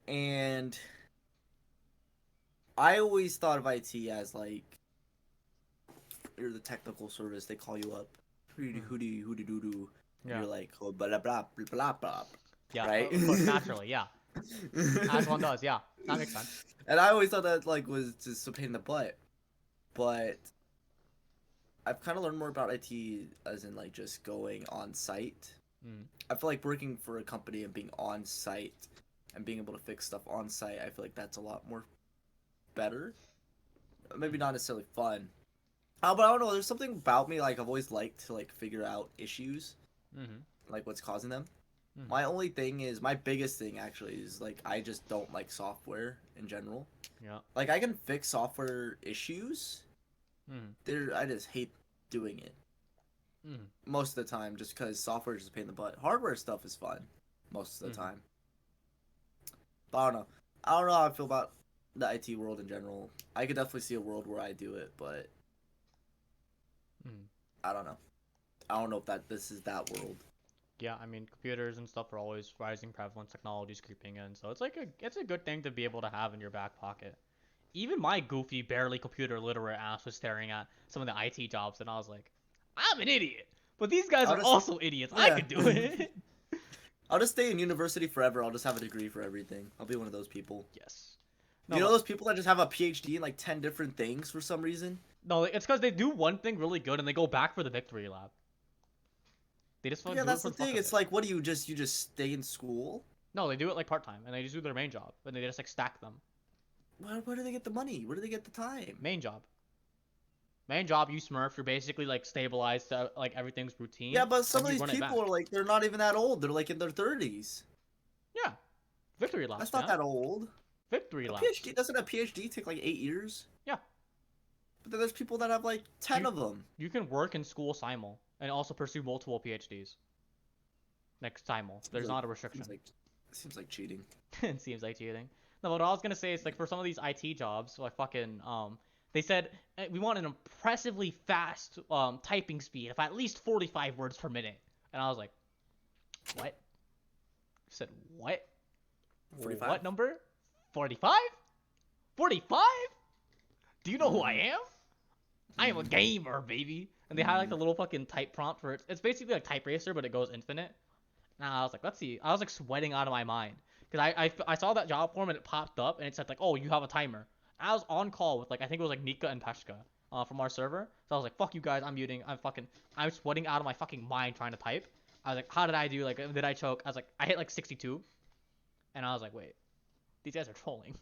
S2: And I always thought of IT as like you're the technical service. They call you up. Who do.
S1: Yeah.
S2: You're like oh, blah blah blah blah blah.
S1: Yeah.
S2: Right?
S1: But naturally, yeah. As one does, yeah. That makes sense.
S2: And I always thought that like was just a pain in the butt, but I've kind of learned more about IT as in like just going on site.
S1: Mm.
S2: I feel like working for a company and being on site and being able to fix stuff on site. I feel like that's a lot more better. Maybe not necessarily fun. But I don't know. There's something about me like I've always liked to like figure out issues, like what's causing them.
S1: Mhm.
S2: My only thing is my biggest thing actually is like I just don't like software in general.
S1: Yeah.
S2: Like I can fix software issues. I just hate doing it most of the time, just because software is just a pain in the butt. Hardware stuff is fun most of the time. But I don't know. I don't know how I feel about the IT world in general. I could definitely see a world where I do it, but I don't know. I don't know if this is that world.
S1: Yeah, I mean, computers and stuff are always rising prevalence. Technology's creeping in, so it's like it's a good thing to be able to have in your back pocket. Even my goofy, barely computer literate ass was staring at some of the IT jobs, and I was like, I'm an idiot. But these guys
S2: I'll
S1: are
S2: just-
S1: also idiots. I
S2: yeah.
S1: could do it.
S2: I'll just stay in university forever. I'll just have a degree for everything. I'll be one of those people.
S1: Yes.
S2: You know those people that just have a PhD in like 10 different things for some reason?
S1: No, it's because they do one thing really good and they go back for the victory lap. They just fucking
S2: Yeah,
S1: do
S2: that's
S1: it for
S2: the
S1: fuck
S2: thing.
S1: of
S2: It's
S1: it.
S2: like, what do you just stay in school?
S1: No, they do it like part time and they just do their main job and they just like stack them.
S2: Where do they get the money? Where do they get the time?
S1: Main job. Main job, you smurf. You're basically like stabilized to like everything's routine.
S2: Yeah, but some
S1: and
S2: of
S1: you
S2: these
S1: run it
S2: people
S1: back.
S2: are like, they're not even that old. They're like in their 30s.
S1: Yeah, victory laps.
S2: That's not
S1: man.
S2: that old.
S1: Victory
S2: A
S1: laps.
S2: PhD doesn't a PhD take like 8 years?
S1: Yeah.
S2: But then there's people that have like 10 of them.
S1: You can work in school simul and also pursue multiple PhDs. Next simul. There's not a restriction.
S2: Seems like cheating.
S1: It seems like cheating. No, what I was gonna say is like for some of these IT jobs, like fucking they said we want an impressively fast typing speed of at least 45 words per minute, and I was like, what? You said what?
S2: 45?
S1: What number? 45? 45? Do you know who I am? I am a gamer, baby. And they had like the little fucking type prompt for it. It's basically like Type Racer, but it goes infinite. And I was like, let's see. I was like sweating out of my mind. Because I saw that job form and it popped up and it said like, oh, you have a timer. And I was on call with like, I think it was like Nika and Peshka from our server. So I was like, fuck you guys, I'm muting. I'm sweating out of my fucking mind trying to type. I was like, how did I do? Like, did I choke? I was like, I hit like 62. And I was like, wait, these guys are trolling.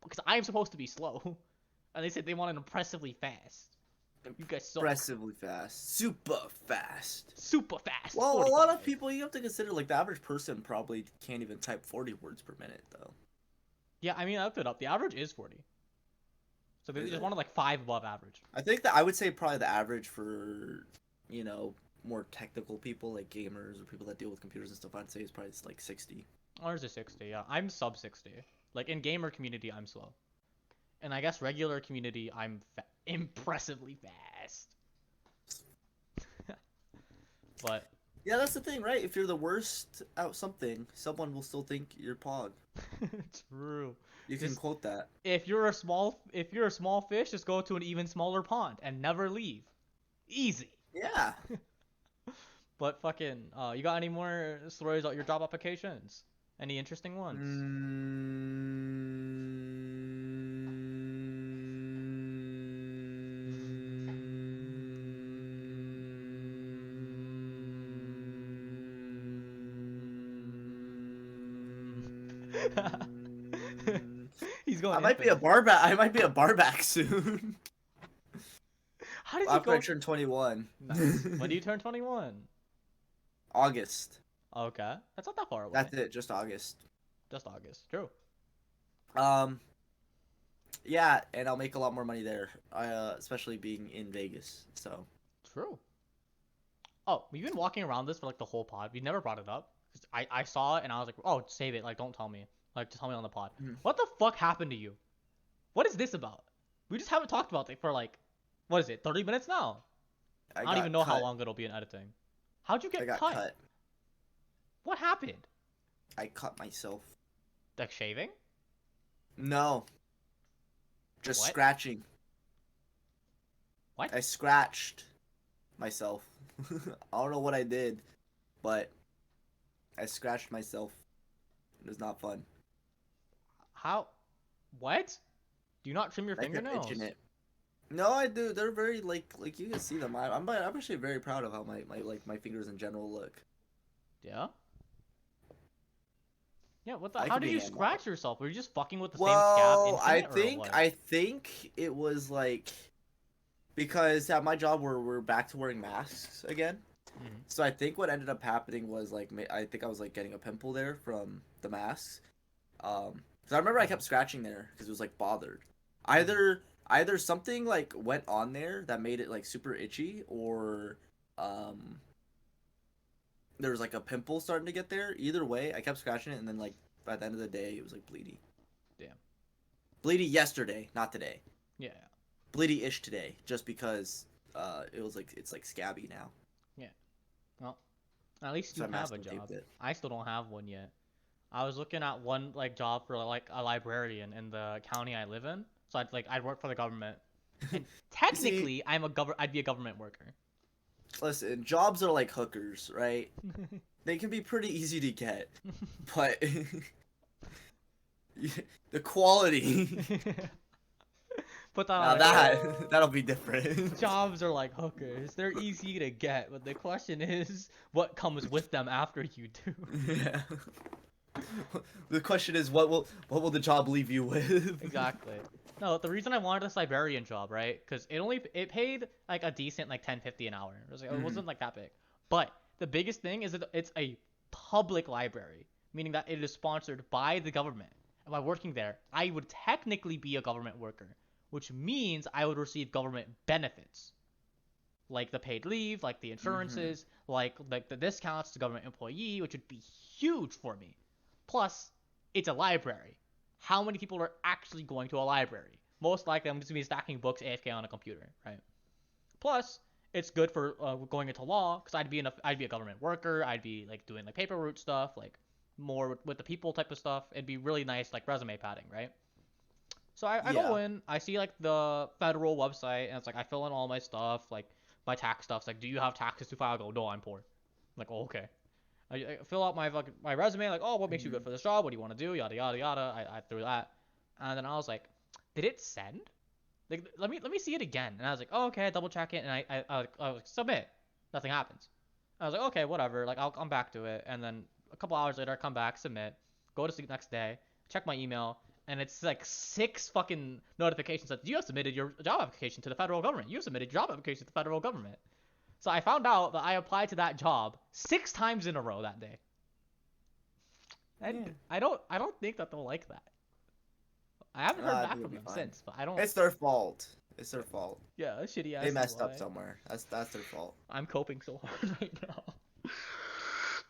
S1: Because I am supposed to be slow. And they said they want it impressively fast. You guys suck.
S2: Impressively fast. Super fast.
S1: Super fast.
S2: Well, a lot of
S1: 45.
S2: people, you have to consider, like, the average person probably can't even type 40 words per minute, though.
S1: Yeah, I mean, I looked it up. The average is 40. So they
S2: Is
S1: just
S2: it?
S1: wanted like 5 above average.
S2: I think that I would say probably the average for, you know, more technical people, like gamers or people that deal with computers and stuff, I'd say is probably like 60.
S1: Ours is 60, yeah. I'm sub 60. Like, in gamer community, I'm slow. And I guess regular community, I'm impressively fast. But
S2: Yeah, that's the thing, right? If you're the worst at something, someone will still think you're Pog.
S1: true.
S2: You can
S1: Just-
S2: quote that.
S1: If you're a small fish, just go to an even smaller pond and never leave. Easy.
S2: Yeah.
S1: But fucking, you got any more stories about your job applications? Any interesting ones? He's going.
S2: I might be a barback. I might be a barback soon.
S1: How did you
S2: After
S1: go?
S2: I turn 21.
S1: Nice. When do you turn 21?
S2: August.
S1: Okay, that's not that far away.
S2: That's it. Just August.
S1: Just August. True.
S2: Yeah, and I'll make a lot more money there. Especially being in Vegas. So.
S1: True. Oh, we've been walking around this for like the whole pod. We never brought it up. 'Cause I saw it and I was like, oh, save it. Like, don't tell me. Like, just tell me on the pod.
S2: Mhm.
S1: What the fuck happened to you? What is this about? We just haven't talked about it for like, what is it? 30 minutes now. I don't
S2: got
S1: even know how
S2: cut.
S1: long it'll be in editing. How'd you
S2: I
S1: get
S2: got
S1: cut?
S2: cut.
S1: What happened?
S2: I cut myself.
S1: Like shaving?
S2: No. Just
S1: What?
S2: scratching.
S1: What?
S2: I scratched myself. I don't know what I did, but I scratched myself. It was not fun.
S1: How? What? Do you not trim your
S2: I kept
S1: fingernails?
S2: itching it. No, I do. They're very like you can see them. I'm actually very proud of how my fingers in general look.
S1: Yeah. Yeah. What the?
S2: I
S1: How
S2: could
S1: did
S2: be
S1: you
S2: hand
S1: scratch yourself? Were you just fucking with the same
S2: Well,
S1: scab infinite, or what?
S2: I think it was like because at my job we're back to wearing masks again.
S1: Mhm.
S2: So I think what ended up happening was like I think I was like getting a pimple there from the masks. Because I remember I kept scratching there because it was like bothered. Either something like went on there that made it like super itchy, or there was like a pimple starting to get there. Either way, I kept scratching it, and then like by the end of the day, it was like bleedy.
S1: Damn.
S2: Bleedy yesterday, not today.
S1: Yeah.
S2: Bleedy-ish today, just because it was like it's like scabby now.
S1: Well, at least
S2: So
S1: you
S2: I
S1: have a
S2: masking
S1: job.
S2: taped it.
S1: I still don't have one yet. I was looking at one like job for like a librarian in the county I live in. So I'd work for the government. And technically, I'd be a government worker.
S2: Listen, jobs are like hookers, right? They can be pretty easy to get, but the quality.
S1: Put that
S2: Now
S1: on.
S2: that'll be different.
S1: Jobs are like hookers. They're easy to get, but the question is what comes with them after you do.
S2: Yeah. The question is, what will the job leave you with?
S1: Exactly. No, the reason I wanted this librarian job, right? Because it paid like a decent like 10.50 an hour. It was like, it wasn't like that big. But the biggest thing is that it's a public library, meaning that it is sponsored by the government. And by working there, I would technically be a government worker, which means I would receive government benefits, like the paid leave, like the insurances, like the discounts to government employee, which would be huge for me. Plus, it's a library. How many people are actually going to a library? Most likely, I'm just gonna be stacking books AFK on a computer, right? Plus, it's good for going into law because I'd be a government worker. I'd be like doing like paper route stuff, like more with the people type of stuff. It'd be really nice, like resume padding, right? So I go in, I see like the federal website, and it's like I fill in all my stuff, like my tax stuff. It's like, do you have taxes to file? I go, no, I'm poor. I'm like, oh, okay. I fill out my resume, like, oh, what makes you good for this job? What do you want to do? Yada yada yada. I threw that, and then I was like, did it send? Like, let me see it again. And I was like, oh, okay, double check it, and I was like, submit. Nothing happens. I was like, okay, whatever. Like, I'll come back to it, and then a couple hours later, I come back, submit, go to sleep next day, check my email, and it's like 6 fucking notifications that you have submitted your job application to the federal government. You have submitted your job application to the federal government. So I found out that I applied to that job 6 times in a row that day. And I don't think that they'll like that. I haven't heard back from them since, but I don't.
S2: It's their fault. It's their fault.
S1: Yeah, shitty ass.
S2: They messed up somewhere. That's their fault.
S1: I'm coping so hard right now.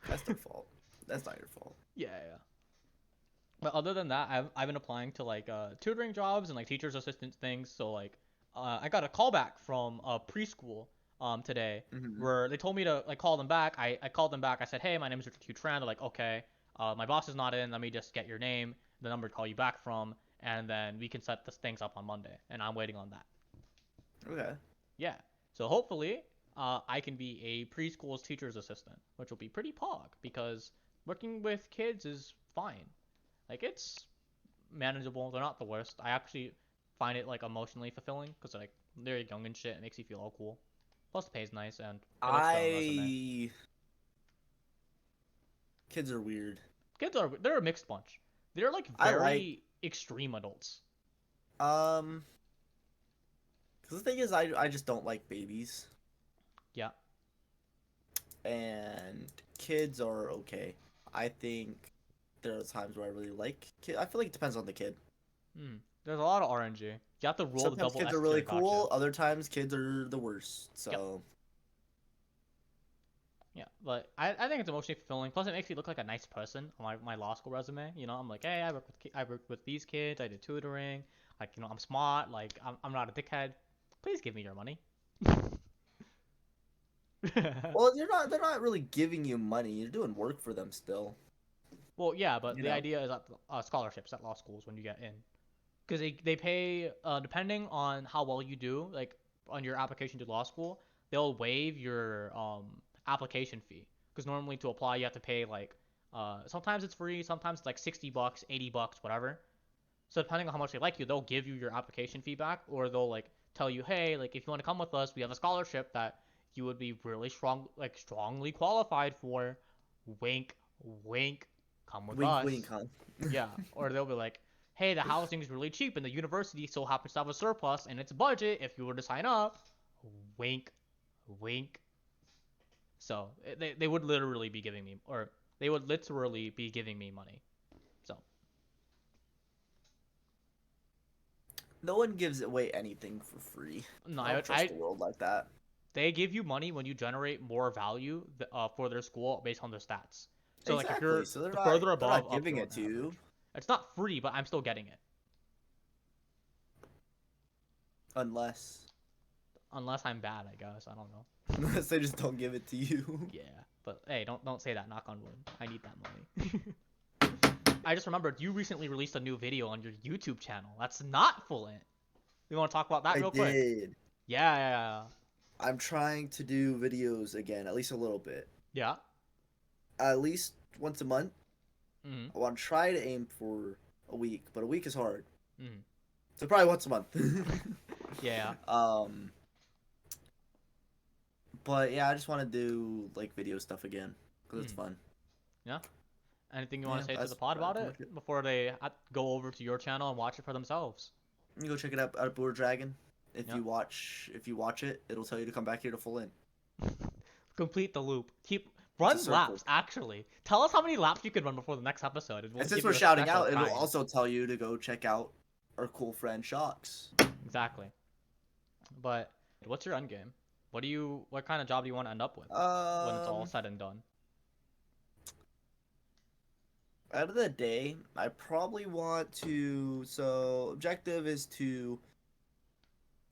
S2: That's their fault. That's not your fault.
S1: Yeah. But other than that, I've been applying to like tutoring jobs and like teachers assistant things. So like, I got a call back from a preschool today where they told me to like call them back. I called them back. I said, hey, my name is Richard Q Tran. They're like, okay, my boss is not in. Let me just get your name, the number to call you back from, and then we can set this things up on Monday. And I'm waiting on that.
S2: Okay.
S1: Yeah. So hopefully, I can be a preschool's teacher's assistant, which will be pretty pog because working with kids is fine. Like, it's manageable. They're not the worst. I actually find it like emotionally fulfilling because like they're young and shit. It makes you feel all cool. Plus, the pay's nice and
S2: kids are weird.
S1: They're a mixed bunch. They're like very extreme adults.
S2: Because the thing is, I just don't like babies.
S1: Yeah.
S2: And kids are okay. I think there are times where I really like kids. I feel like it depends on the kid.
S1: There's a lot of RNG. You have to roll
S2: Sometimes
S1: the double
S2: kids
S1: S
S2: are really
S1: tier
S2: cool.
S1: gotcha.
S2: Other times kids are the worst. So.
S1: Yeah, but I think it's emotionally fulfilling. Plus, it makes me look like a nice person on my law school resume. You know, I'm like, hey, I worked with these kids. I did tutoring. Like, you know, I'm smart. Like, I'm not a dickhead. Please give me your money.
S2: Well, they're not really giving you money. You're doing work for them still.
S1: Well, yeah, but the idea is that scholarships at law schools when you get in, because they pay depending on how well you do, like on your application to law school, they'll waive your application fee. Because normally to apply you have to pay like sometimes it's free, sometimes it's like $60, $80, whatever. So depending on how much they like you, they'll give you your application fee back, or they'll like tell you, hey, like if you want to come with us, we have a scholarship that you would be really strongly qualified for. Wink, wink. Come with us.
S2: Wink, huh?
S1: Yeah, or they'll be like, hey, the housing is really cheap and the university still happens to have a surplus in its budget if you were to sign up. Wink, wink. So they would literally be giving me, or they would literally be giving me money. So.
S2: No one gives away anything for free.
S1: No,
S2: I don't trust the world like that.
S1: They give you money when you generate more value for their school based on their stats. So
S2: exactly.
S1: like if you're
S2: so
S1: further above,
S2: they're not giving it to you.
S1: It's not free, but I'm still getting it.
S2: Unless
S1: I'm bad, I guess. I don't know.
S2: Unless they just don't give it to you.
S1: Yeah, but hey, don't say that. Knock on wood. I need that money. I just remembered you recently released a new video on your YouTube channel. That's not Full-INT. We want to talk about that real quick?
S2: I did.
S1: Yeah.
S2: I'm trying to do videos again, at least a little bit.
S1: Yeah.
S2: At least once a month.
S1: Mm-hmm.
S2: I want to try to aim for a week, but a week is hard.
S1: Mm-hmm.
S2: So probably once a month.
S1: Yeah.
S2: But yeah, I just want to do like video stuff again because it's
S1: Mhm.
S2: fun.
S1: Yeah. Anything you want to
S2: Yeah,
S1: say to
S2: that's
S1: the pod about
S2: pretty
S1: it
S2: much it.
S1: before they go over to your channel and watch it for themselves?
S2: You go check it out at Boohers Dragon. If
S1: Yeah.
S2: you watch it, it'll tell you to come back here to Full-INT.
S1: Complete the loop. Keep
S2: It's
S1: run
S2: a circle.
S1: laps. Actually, tell us how many laps you could run before the next episode. We'll
S2: And since
S1: give
S2: we're
S1: you a
S2: shouting
S1: special
S2: out, it'll
S1: prize.
S2: also tell you to go check out our cool friend Shocks.
S1: Exactly. But what's your end game? What kind of job do you want to end up with when it's all said and done?
S2: Out of the day, I probably want to. So objective is to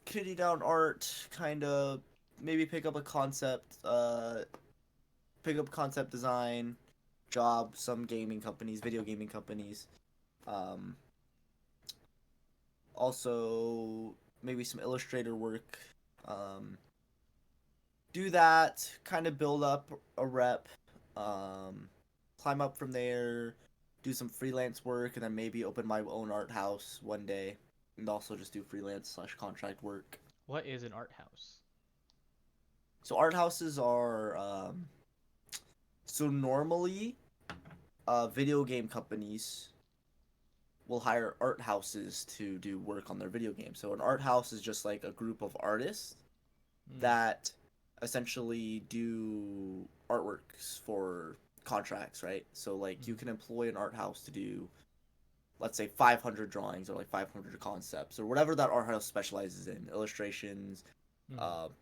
S2: continue down art, kind of maybe pick up concept design job, some video gaming companies. Also maybe some illustrator work. Do that, kind of build up a rep, climb up from there, do some freelance work, and then maybe open my own art house one day, and also just do freelance/contract work.
S1: What is an art house?
S2: So art houses are so normally video game companies will hire art houses to do work on their video game. So an art house is just like a group of artists that essentially do artworks for contracts, right? So like you can employ an art house to do, let's say 500 drawings or like 500 concepts or whatever that art house specializes in, illustrations,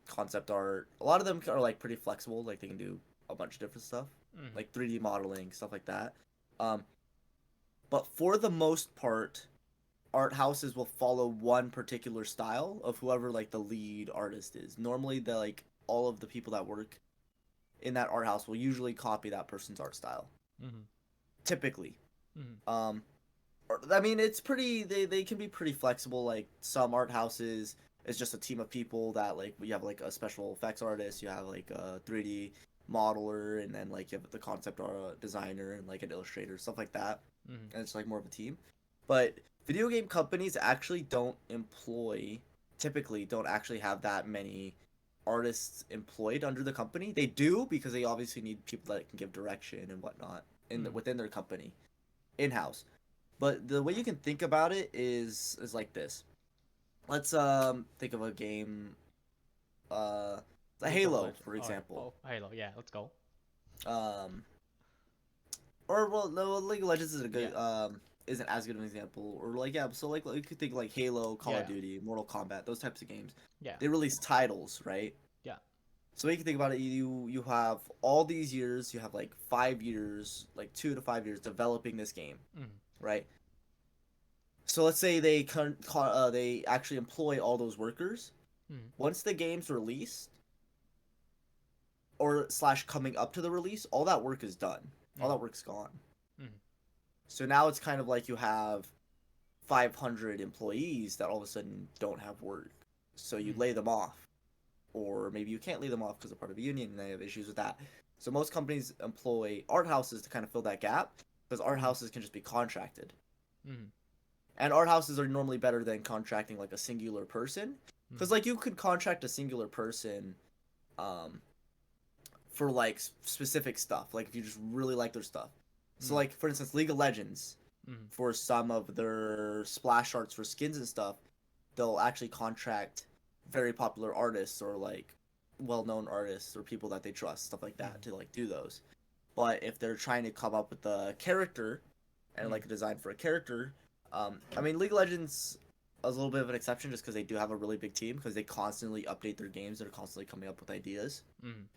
S2: concept art. A lot of them are like pretty flexible, like they can do a bunch of different stuff, like 3D modeling, stuff like that. But for the most part, art houses will follow one particular style of whoever like the lead artist is. Normally all of the people that work in that art house will usually copy that person's art style. Typically. I mean, it's pretty. They can be pretty flexible. Like some art houses, it's just a team of people that like you have like a special effects artist, you have like a 3D modeler, and then like you have the concept art designer and like an illustrator, stuff like that. And it's like more of a team. But video game companies typically don't actually have that many artists employed under the company. They do because they obviously need people that can give direction and whatnot within their company, in-house. But the way you can think about it is like this. Let's think of a game, the Halo, for example.
S1: Oh, Halo, yeah, let's go.
S2: Or well, no, League of Legends is a good isn't as good of an example. Or like so like you could think like Halo, Call of Duty, Mortal Kombat, those types of games.
S1: Yeah.
S2: They release titles, right?
S1: Yeah.
S2: So you can think about it. You have all these years. You have like 5 years, like 2 to 5 years developing this game, right? So let's say they actually employ all those workers. Once the game's released, or / coming up to the release, all that work is done. All that work's gone. So now it's kind of like you have 500 employees that all of a sudden don't have work. So you lay them off. Or maybe you can't lay them off because they're part of a union and they have issues with that. So most companies employ art houses to kind of fill that gap because art houses can just be contracted. And art houses are normally better than contracting like a singular person. Because like you could contract a singular person for like specific stuff. Like if you just really like their stuff. So like for instance, League of Legends, for some of their splash arts for skins and stuff, they'll actually contract very popular artists or like well-known artists or people that they trust, stuff like that, to like do those. But if they're trying to come up with a character and like a design for a character, I mean League of Legends is a little bit of an exception just because they do have a really big team because they constantly update their games. They're constantly coming up with ideas,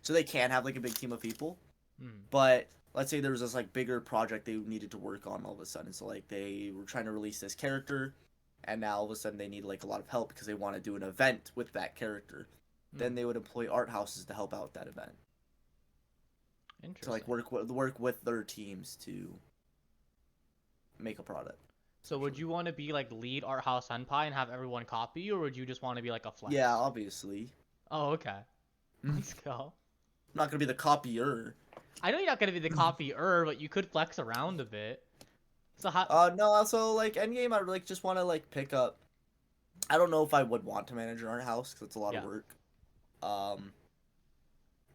S2: so they can have like a big team of people. But let's say there was this like bigger project they needed to work on all of a sudden. So like they were trying to release this character, and now all of a sudden they need like a lot of help because they want to do an event with that character. Then they would employ art houses to help out with that event.
S1: Interesting.
S2: To like work with their teams to make a product.
S1: So would you want to be like lead art house senpai and have everyone copy, or would you just want to be like a flex?
S2: Yeah, obviously.
S1: Oh, okay. Let's go.
S2: I'm not gonna be the copier.
S1: I know you're not gonna be the copier, but you could flex around a bit. So how?
S2: No, also like endgame, I like just want to like pick up. I don't know if I would want to manage an art house because it's a lot of
S1: Yeah.
S2: work.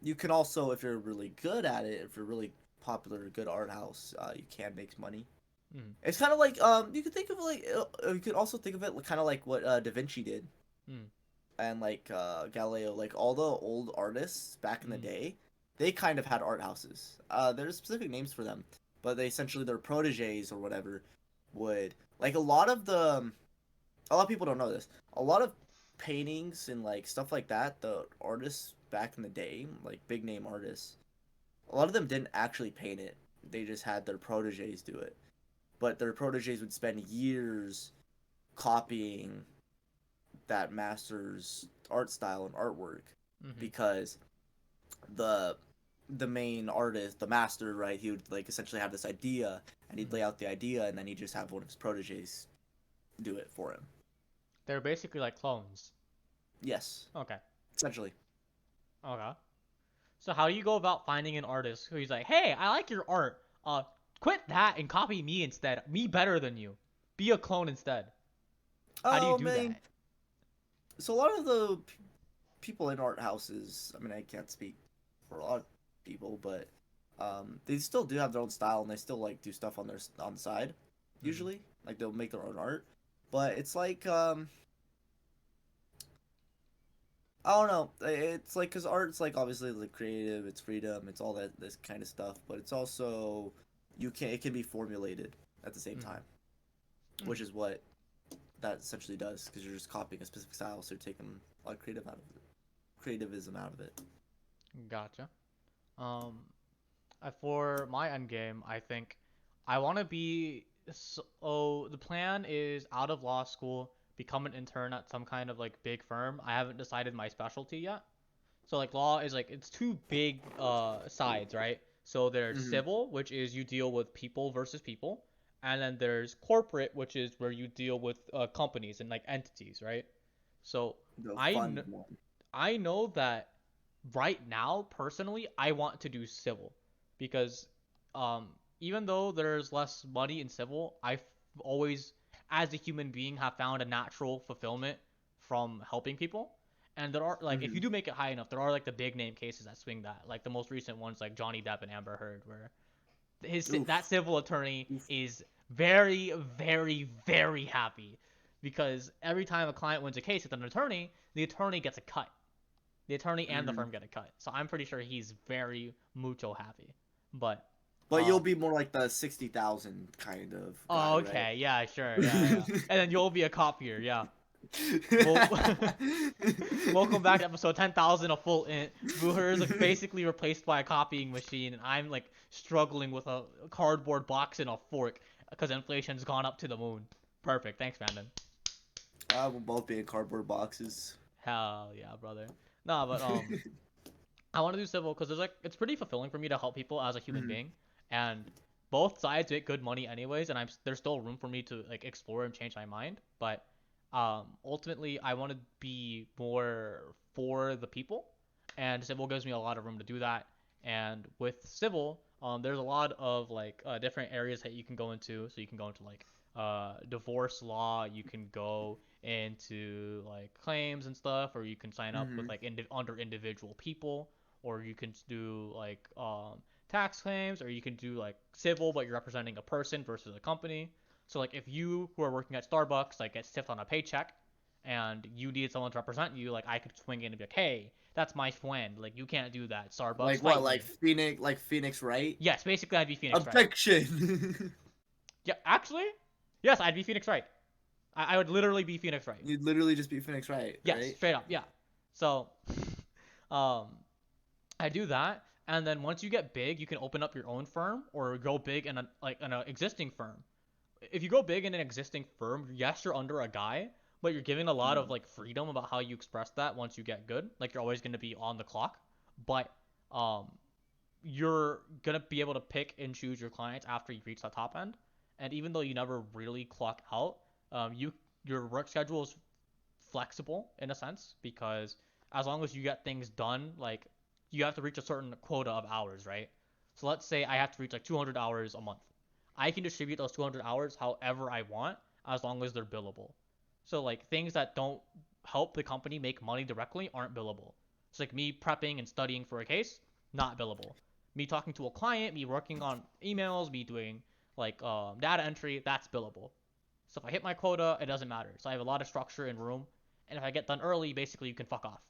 S2: You can also, if you're really good at it, if you're really popular, good art house, you can make money.
S1: Mm.
S2: It's kind of like you could think of like you could also think of it kind of like what Da Vinci did, and like Galileo, like all the old artists back in the day, they kind of had art houses. There's specific names for them, but they essentially their proteges or whatever would like a lot of people don't know this. A lot of paintings and like stuff like that, the artists back in the day, like big name artists, a lot of them didn't actually paint it. They just had their proteges do it. But their proteges would spend years copying that master's art style and artwork because the main artist, the master, right, he would like essentially have this idea and he'd lay out the idea and then he'd just have one of his proteges do it for him.
S1: They're basically like clones.
S2: Yes.
S1: Okay.
S2: Essentially.
S1: Okay. So how do you go about finding an artist who's like, hey, I like your art. Quit that and copy me instead. Me better than you. Be a clone instead. How do you do that?
S2: So a lot of the people in art houses, I mean, I can't speak for a lot of people, but they still do have their own style and they still like do stuff on the side. Usually, like they'll make their own art, but it's like I don't know. It's like because art's like obviously like creative, it's freedom, it's all that this kind of stuff, but it's also it can be formulated at the same time, which is what that essentially does because you're just copying a specific style, so you're taking a lot of creativism out of it.
S1: Gotcha. For my end game, I think I want to be. So the plan is out of law school, become an intern at some kind of like big firm. I haven't decided my specialty yet. So like law is like it's two big sides, right? So there's civil, which is you deal with people versus people, and then there's corporate, which is where you deal with companies and like entities, right? So
S2: The
S1: I
S2: fun
S1: kn-
S2: one.
S1: I know that right now, personally, I want to do civil because um, even though there's less money in civil, I've always, as a human being, have found a natural fulfillment from helping people. And there are like, if you do make it high enough, there are like the big name cases that swing that. Like the most recent ones, like Johnny Depp and Amber Heard, where that civil attorney is very, very, very happy because every time a client wins a case with an attorney, the attorney gets a cut. The attorney and the firm get a cut. So I'm pretty sure he's very mucho happy. But
S2: you'll be more like the 60,000 kind of guy,
S1: oh, okay,
S2: right?
S1: yeah, sure, yeah. And then you'll be a copier, yeah. Welcome back to episode 10,000 of Full-INT. Boohers is basically replaced by a copying machine, and I'm like struggling with a cardboard box and a fork because inflation's gone up to the moon. Perfect, thanks, Brandon.
S2: We'll both be in cardboard boxes.
S1: Hell yeah, brother. Nah, but I want to do civil because it's pretty fulfilling for me to help people as a human being, and both sides make good money anyways, and there's still room for me to like explore and change my mind, but ultimately I want to be more for the people, and civil gives me a lot of room to do that. And with civil, there's a lot of like different areas that you can go into. So you can go into like divorce law, you can go into like claims and stuff, or you can sign up with like under individual people, or you can do like tax claims, or you can do like civil but you're representing a person versus a company. So like if you who are working at Starbucks like get stiffed on a paycheck and you needed someone to represent you, like I could swing in and be like, hey, that's my friend, like you can't do that, Starbucks,
S2: Like
S1: fight
S2: what?
S1: me.
S2: Like Phoenix Wright?
S1: Yes, basically I'd be Phoenix Wright.
S2: Objection.
S1: Yeah, actually, yes, I'd be Phoenix Wright. I would literally be Phoenix Wright.
S2: You'd literally just be Phoenix Wright,
S1: Yes,
S2: right?
S1: straight up, yeah. So, um, I do that, and then once you get big, you can open up your own firm or go big in an existing firm. If you go big in an existing firm, yes, you're under a guy, but you're giving a lot of like freedom about how you express that once you get good. Like you're always going to be on the clock, but you're gonna be able to pick and choose your clients after you reach the top end. And even though you never really clock out, your work schedule is flexible in a sense because as long as you get things done, like you have to reach a certain quota of hours, right? So let's say I have to reach like 200 hours a month. I can distribute those 200 hours however I want as long as they're billable. So like things that don't help the company make money directly aren't billable. It's like me prepping and studying for a case, not billable. Me talking to a client, me working on emails, me doing like data entry, that's billable. So if I hit my quota, it doesn't matter. So I have a lot of structure and room, and if I get done early, basically you can fuck off,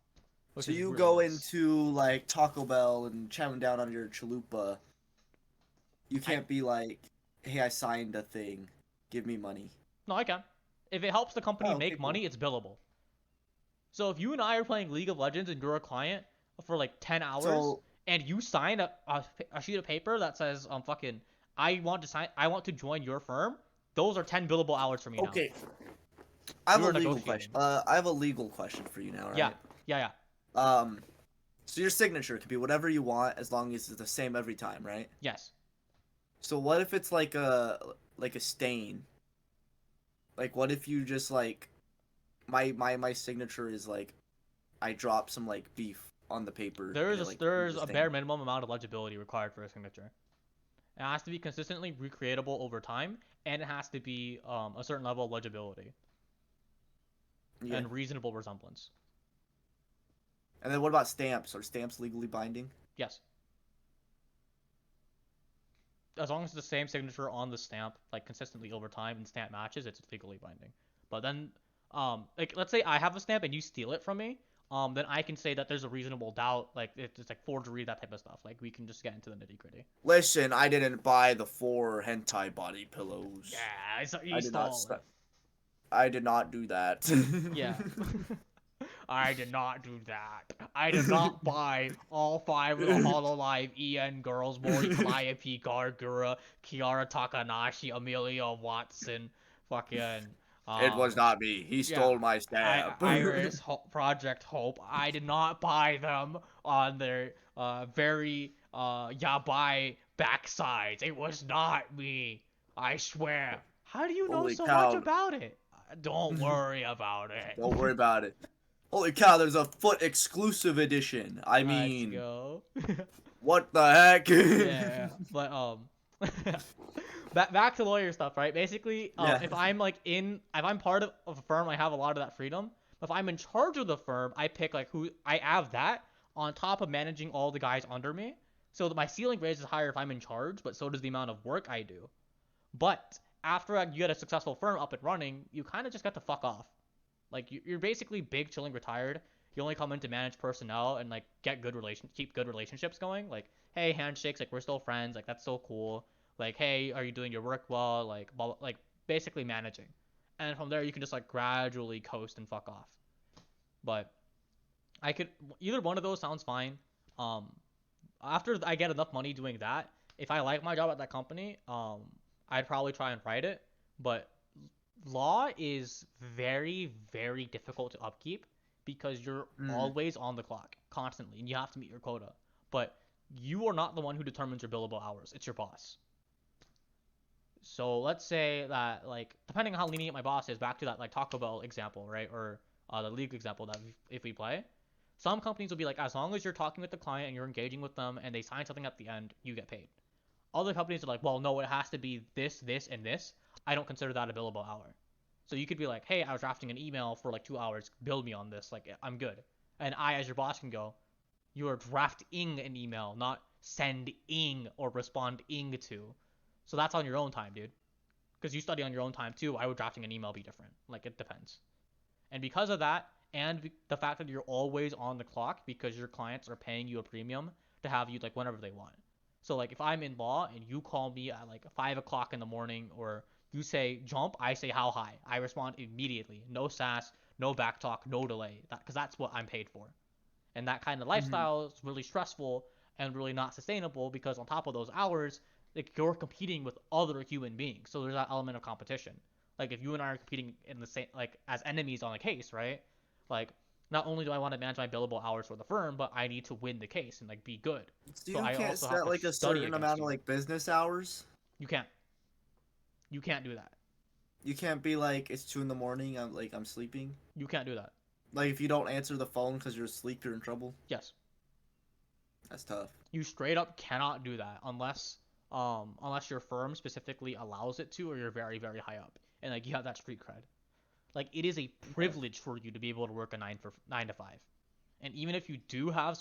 S1: which
S2: So
S1: is
S2: you
S1: really
S2: go
S1: nice.
S2: into like Taco Bell and chowing down on your chalupa. You
S1: I
S2: can't be like, "Hey, I signed a thing. Give me money."
S1: No, I can. If it helps the company
S2: Oh, okay,
S1: make
S2: cool.
S1: money, it's billable. So if you and I are playing League of Legends and you're a client for like 10 hours
S2: So
S1: and you sign a sheet of paper that says fucking I want to join your firm, those are 10 billable hours for me now.
S2: okay, I have
S1: We
S2: a
S1: were
S2: legal question.
S1: negotiating.
S2: I have a legal question for you now,
S1: Yeah.
S2: right?
S1: Yeah.
S2: Um, so your signature can be whatever you want as long as it's the same every time, right?
S1: Yes.
S2: So what if it's like a stain? Like what if you just like my signature is like I drop some like beef on the paper and it like leaves
S1: There's
S2: a
S1: a
S2: stain.
S1: bare minimum amount of legibility required for a signature. It has to be consistently recreatable over time, and it has to be a certain level of legibility
S2: Yeah.
S1: and reasonable resemblance.
S2: And then what about stamps? Are stamps legally binding?
S1: Yes. As long as it's the same signature on the stamp, like consistently over time, and stamp matches, it's legally binding. But then, like let's say I have a stamp and you steal it from me, then I can say that there's a reasonable doubt, like it's like forgery, that type of stuff. Like we can just get into the nitty gritty.
S2: Listen, I didn't buy the 4 hentai body
S1: Yeah,
S2: pillows.
S1: you
S2: I did not.
S1: stole it.
S2: I did not do that.
S1: Yeah. I did not do that. I did not buy all 5 of the Hololive EN girls, Mori Calliope, Gargura, Kiara Takanashi, Amelia Watson, fucking,
S2: It
S1: um,
S2: was not me. He
S1: yeah,
S2: stole my stamp.
S1: Project Hope. I did not buy them on their, very, yabai backsides. It was not me. I swear. How do you know
S2: Holy
S1: so much
S2: cow.
S1: about it? Don't worry about it.
S2: Don't worry about it. Holy cow, there's a foot exclusive edition. I
S1: Let's
S2: mean,
S1: go.
S2: what the heck?
S1: Yeah, but back to lawyer stuff, right? Basically,
S2: Yeah.
S1: if I'm part of a firm, I have a lot of that freedom. If I'm in charge of the firm, I pick like who I have that on top of managing all the guys under me. So that my ceiling raise is higher if I'm in charge, but so does the amount of work I do. But after you get a successful firm up and running, you kind of just get to fuck off. Like you're basically big, chilling, retired. You only come in to manage personnel and like keep good relationships going. Like, hey, handshakes, like we're still friends, like that's so cool. Like, hey, are you doing your work well? Like, like basically managing. And from there, you can just like gradually coast and fuck off. But I could either one of those sounds fine. Um, After I get enough money doing that, if I like my job at that company, I'd probably try and write it. But law is very, very difficult to upkeep because you're
S2: Mm.
S1: always on the clock constantly and you have to meet your quota. But you are not the one who determines your billable hours. It's your boss. So let's say that, like, depending on how lenient my boss is, back to that like Taco Bell example, right, or the league example that if we play, some companies will be like, as long as you're talking with the client and you're engaging with them and they sign something at the end, you get paid. Other companies are like, well, no, it has to be this, this, and this. I don't consider that a billable hour. So you could be like, hey, I was drafting an email for like 2 hours. Bill me on this. Like, I'm good. And I, as your boss, can go, you are drafting an email, not sending or responding to. So that's on your own time, dude. Because you study on your own time too. Why would drafting an email be different? Like, it depends. And because of that, and the fact that you're always on the clock because your clients are paying you a premium to have you like whenever they want. So like if I'm in law and you call me at like 5 o'clock in the morning, or you say jump, I say how high. I respond immediately. No sass, no back talk, no delay. Because that's what I'm paid for. And that kind of
S2: Hmm.
S1: lifestyle is really stressful and really not sustainable because on top of those hours, like you're competing with other human beings. So there's that element of competition. Like if you and I are competing in the same like as enemies on a case, right? Like not only do I want to manage my billable hours for the firm, but I need to win the case and like be good.
S2: So
S1: So
S2: you
S1: I
S2: can't
S1: also have
S2: set
S1: to
S2: like a
S1: study
S2: certain
S1: against
S2: amount of
S1: you.
S2: like business hours.
S1: You can't. You can't do that.
S2: You can't be like it's 2 in the morning. I'm sleeping.
S1: You can't do that.
S2: Like if you don't answer the phone because you're asleep, you're in trouble.
S1: Yes.
S2: That's tough.
S1: You straight up cannot do that unless your firm specifically allows it to, or you're very, very high up and like you have that street cred. Like it is a privilege for you to be able to work a 9 to 5. And even if you do have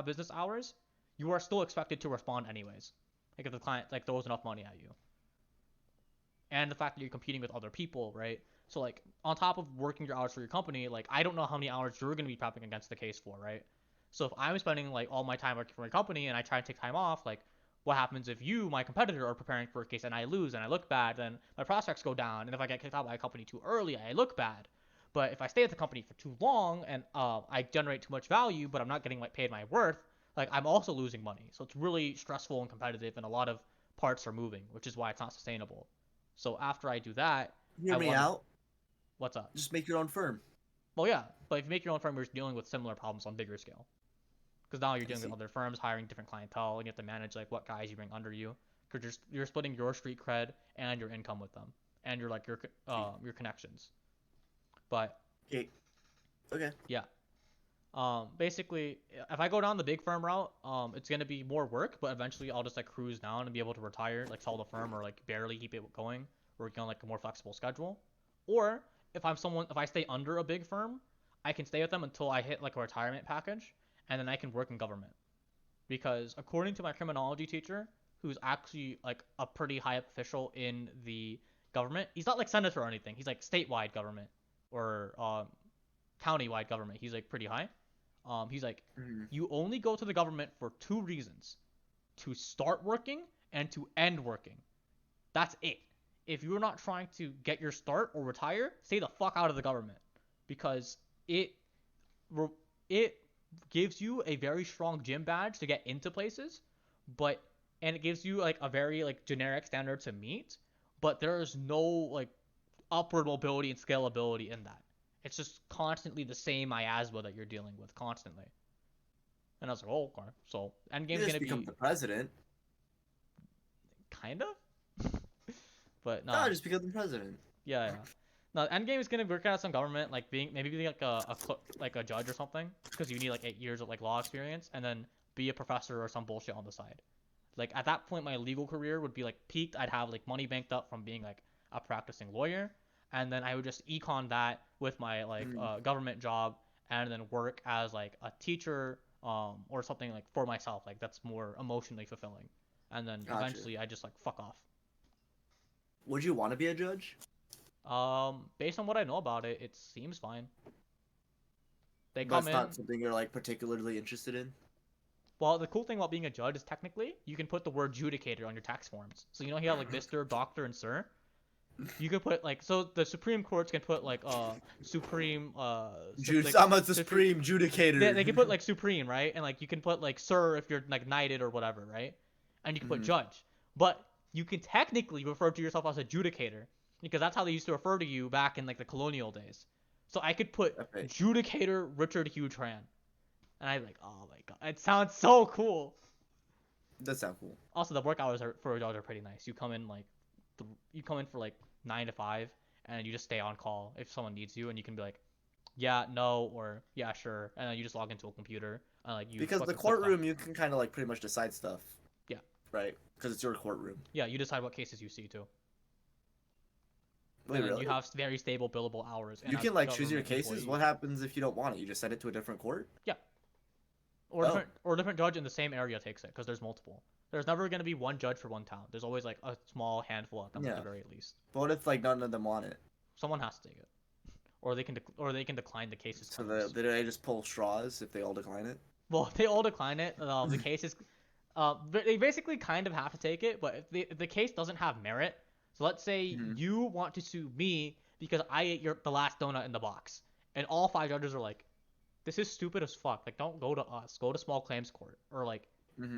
S1: business hours, you are still expected to respond anyways. Like if the client like throws enough money at you. And the fact that you're competing with other people, right? So like on top of working your hours for your company, like I don't know how many hours you're going to be prepping against the case for, right? So if I'm spending like all my time working for my company and I try to take time off, like what happens if you, my competitor, are preparing for a case and I lose and I look bad, then my prospects go down. And if I get kicked out by a company too early, I look bad. But if I stay at the company for too long and I generate too much value, but I'm not getting like paid my worth, like I'm also losing money. So it's really stressful and competitive, and a lot of parts are moving, which is why it's not sustainable. So after I do that,
S2: Hear me out.
S1: What's up?
S2: Just make your own firm.
S1: Well, yeah, but if you make your own firm, you're dealing with similar problems on bigger scale. Because now you're dealing with other firms, hiring different clientele, and you have to manage like what guys you bring under you. Because you're splitting your street cred and your income with them, and your connections. But
S2: okay.
S1: Yeah. Basically, if I go down the big firm route, it's gonna be more work, but eventually I'll just like cruise down and be able to retire, like sell the firm or like barely keep it going, working on like a more flexible schedule. Or if I stay under a big firm, I can stay with them until I hit like a retirement package, and then I can work in government. Because according to my criminology teacher, who's actually like a pretty high up official in the government, he's not like senator or anything. He's like statewide government or county-wide government. He's like pretty high. He's like, you only go to the government for 2 reasons: to start working and to end working. That's it. If you're not trying to get your start or retire, stay the fuck out of the government, because it gives you a very strong gym badge to get into places, and it gives you like a very like generic standard to meet, but there is no like upward mobility and scalability in that. It's just constantly the same miasma that you're dealing with constantly. And I was like, oh, okay. So Endgame's gonna
S2: become the president.
S1: Kind of. But no.
S2: No, just become the president.
S1: Yeah. No, Endgame is gonna work out some government, like being like a judge or something, because you need like 8 years of like law experience, and then be a professor or some bullshit on the side. Like at that point, my legal career would be like peaked. I'd have like money banked up from being like a practicing lawyer, and then I would just econ that with my like government job, and then work as like a teacher or something like for myself. Like that's more emotionally fulfilling. And then eventually I just like fuck off.
S2: Would you want to be a judge?
S1: Based on what I know about it, it seems fine.
S2: That's not something you're like particularly interested in?
S1: Well, the cool thing about being a judge is technically you can put the word judicator on your tax forms. So you know you have like Mr., Doctor, and Sir? You could put like, so the Supreme Courts can put like Supreme
S2: I'm a Supreme Judicator.
S1: They can put like Supreme, right? And like you can put like Sir if you're like knighted or whatever, right? And you can put Judge. But you can technically refer to yourself as a Judicator, because that's how they used to refer to you back in like the colonial days. So I could put Judicator Richard Hugh Tran. And I'm like, oh my god, it sounds so cool.
S2: That sounds cool.
S1: Also, the work hours for a judge are pretty nice. You come in for like 9 to 5, and you just stay on call if someone needs you, and you can be like, yeah, no, or yeah, sure, and then you just log into a computer and like you.
S2: Because the courtroom, you can kind of like pretty much decide stuff.
S1: Yeah.
S2: Right. Because it's your courtroom.
S1: Yeah, you decide what cases you see too.
S2: Wait, really?
S1: You have very stable billable hours.
S2: You can like choose your cases. What happens if you don't want it? You just send it to a different court?
S1: Yeah. Or a different judge in the same area takes it, because there's multiple. There's never going to be one judge for one town. There's always like a small handful of them at the very least.
S2: But what if like none of them want it?
S1: Someone has to take it, or they can decline the cases.
S2: So they just pull straws if they all decline it?
S1: Well, if they all decline it, the cases, they basically kind of have to take it. But if the case doesn't have merit, so let's say you want to sue me because I ate the last donut in the box, and all 5 judges are like, this is stupid as fuck. Like, don't go to us. Go to small claims court, or like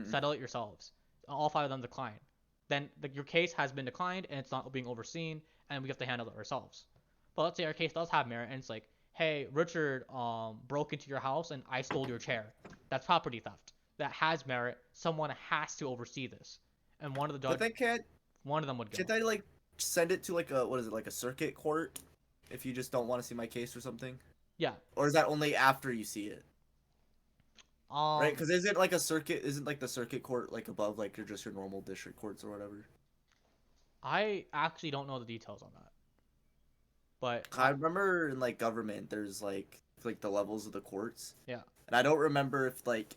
S1: settle it yourselves. All 5 of them decline. Then your case has been declined and it's not being overseen, and we have to handle it ourselves. But let's say our case does have merit, and it's like, hey, Richard broke into your house and I stole your chair. That's property theft. That has merit. Someone has to oversee this, and one of the judges.
S2: But they can't.
S1: One of them would go.
S2: Can't I like send it to like a like a circuit court if you just don't want to see my case or something?
S1: Yeah.
S2: Or is that only after you see it? Right?
S1: Um,
S2: Because is it like a circuit? Isn't like the circuit court like above like your normal district courts or whatever?
S1: I actually don't know the details on that, but
S2: I remember in like government, there's like the levels of the courts,
S1: yeah.
S2: and I don't remember if like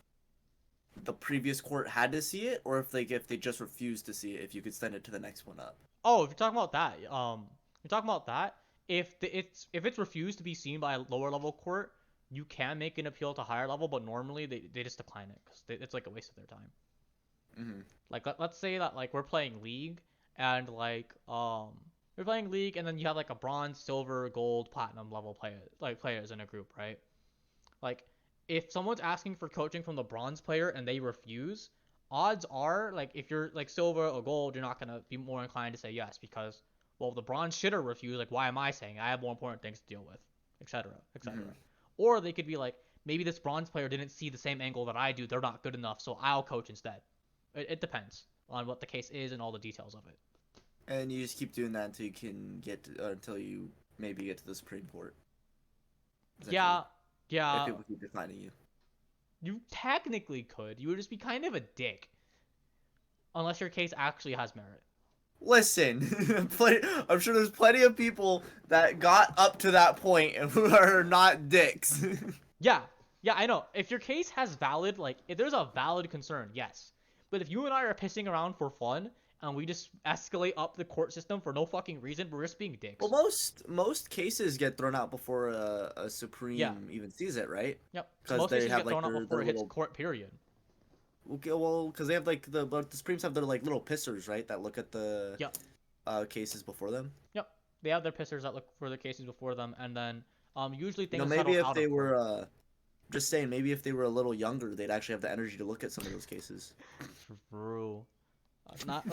S2: the previous court had to see it or if they just refused to see it, if you could send it to the next one up.
S1: Oh, if you're talking about that, you're talking about that. If it's refused to be seen by a lower level court, you can make an appeal to higher level, but normally they just decline it because it's like a waste of their time.
S2: Mm-hmm.
S1: Like let's say that like we're playing League and like we're playing League and then you have like a bronze, silver, gold, platinum level players in a group, right? Like if someone's asking for coaching from the bronze player and they refuse, odds are like if you're like silver or gold, you're not gonna be more inclined to say yes because well the bronze shitter refused. Like why am I saying? I have more important things to deal with, etc. etc.
S2: Mm-hmm.
S1: Or they could be like maybe this bronze player didn't see the same angle that I do. They're not good enough, so I'll coach instead. It depends on what the case is and all the details of it.
S2: And you just keep doing that until you can until you maybe get to the Supreme Court.
S1: Yeah,
S2: If
S1: yeah.
S2: people keep declining you.
S1: You technically could. You would just be kind of a dick. Unless your case actually has merit.
S2: Listen, I'm sure there's plenty of people that got up to that point and who are not dicks.
S1: Yeah, I know. If your case has valid, like, if there's a valid concern, yes. But if you and I are pissing around for fun and we just escalate up the court system for no fucking reason, we're just being dicks.
S2: Well, most cases get thrown out before a Supreme
S1: Yeah.
S2: even sees it, right?
S1: Yep.
S2: Because
S1: Most
S2: they
S1: cases
S2: have
S1: get
S2: like
S1: thrown out
S2: their
S1: before it hits
S2: little.
S1: court, period.
S2: Okay, well, because they have like the Supremes have their like little pissers, right? That look at the
S1: Yep.
S2: cases before them.
S1: Yep. They have their pissers that look for their cases before them, and then usually
S2: You
S1: things
S2: know,
S1: are
S2: maybe
S1: settled
S2: if
S1: out
S2: they
S1: of court.
S2: were just saying, maybe if they were a little younger, they'd actually have the energy to look at some of those cases.
S1: True. Let's not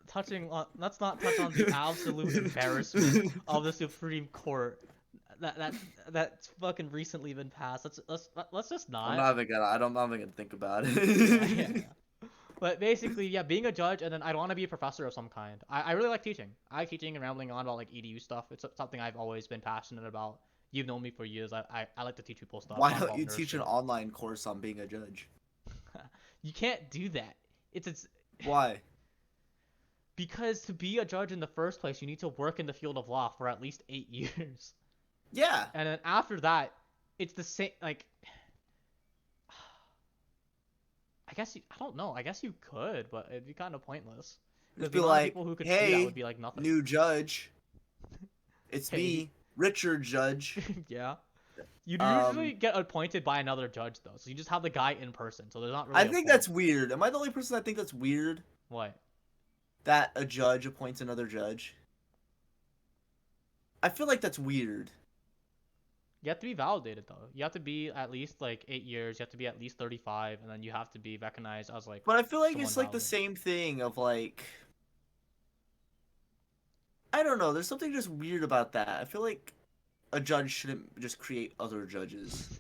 S1: touch on the absolute embarrassment of the Supreme Court that's fucking recently been passed. Let's just not.
S2: I'm not even gonna think about
S1: Yeah,
S2: it.
S1: yeah. But basically, yeah, being a judge, and then I'd want to be a professor of some kind. I really like teaching. I like teaching and rambling on about like EDU stuff. It's something I've always been passionate about. You've known me for years. I like to teach people stuff.
S2: Why
S1: talk
S2: don't
S1: about
S2: you
S1: nerd
S2: teach an
S1: shit.
S2: online course on being a judge?
S1: You can't do that. It's
S2: Why?
S1: because to be a judge in the first place, you need to work in the field of law for at least 8 years.
S2: Yeah.
S1: And then after that, it's the same. Like, I don't know. I guess you could, but it'd be kind of pointless. Because
S2: Just
S1: the
S2: be
S1: amount of
S2: like,
S1: people who could do that
S2: hey,
S1: would be like nothing.
S2: new judge. It's
S1: Hey.
S2: me, Richard Judge.
S1: Yeah. You'd
S2: Um,
S1: usually get appointed by another judge though, so you just have the guy in person. So there's not really.
S2: I
S1: a
S2: think
S1: point.
S2: that's weird. Am I the only person that think that's weird?
S1: What?
S2: That a judge appoints another judge? I feel like that's weird.
S1: You have to be validated though. You have to be at least like 8 years. You have to be at least 35, and then you have to be recognized as like.
S2: But I feel like
S1: someone
S2: it's like the
S1: valid.
S2: same thing of like I don't know, there's something just weird about that. I feel like a judge shouldn't just create other judges.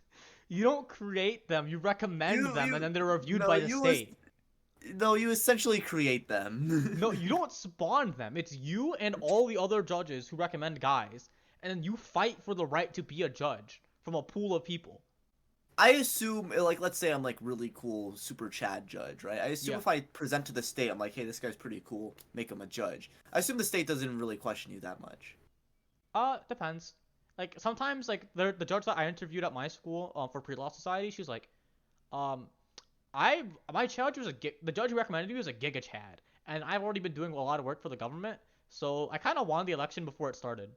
S1: You don't create them. You recommend them, and then they're reviewed
S2: no,
S1: by the
S2: you
S1: state.
S2: No, you essentially create them.
S1: No, you don't spawn them. It's you and all the other judges who recommend guys, and then you fight for the right to be a judge from a pool of people.
S2: I assume, like, let's say I'm like really cool, super Chad judge, right? I assume
S1: Yeah.
S2: if I present to the state, I'm like, hey, this guy's pretty cool, make him a judge. I assume the state doesn't really question you that much.
S1: Depends. Like sometimes, like the judge that I interviewed at my school for pre-law society, she was like, my judge was the judge who recommended me was a giga Chad, and I've already been doing a lot of work for the government, so I kind of won the election before it started.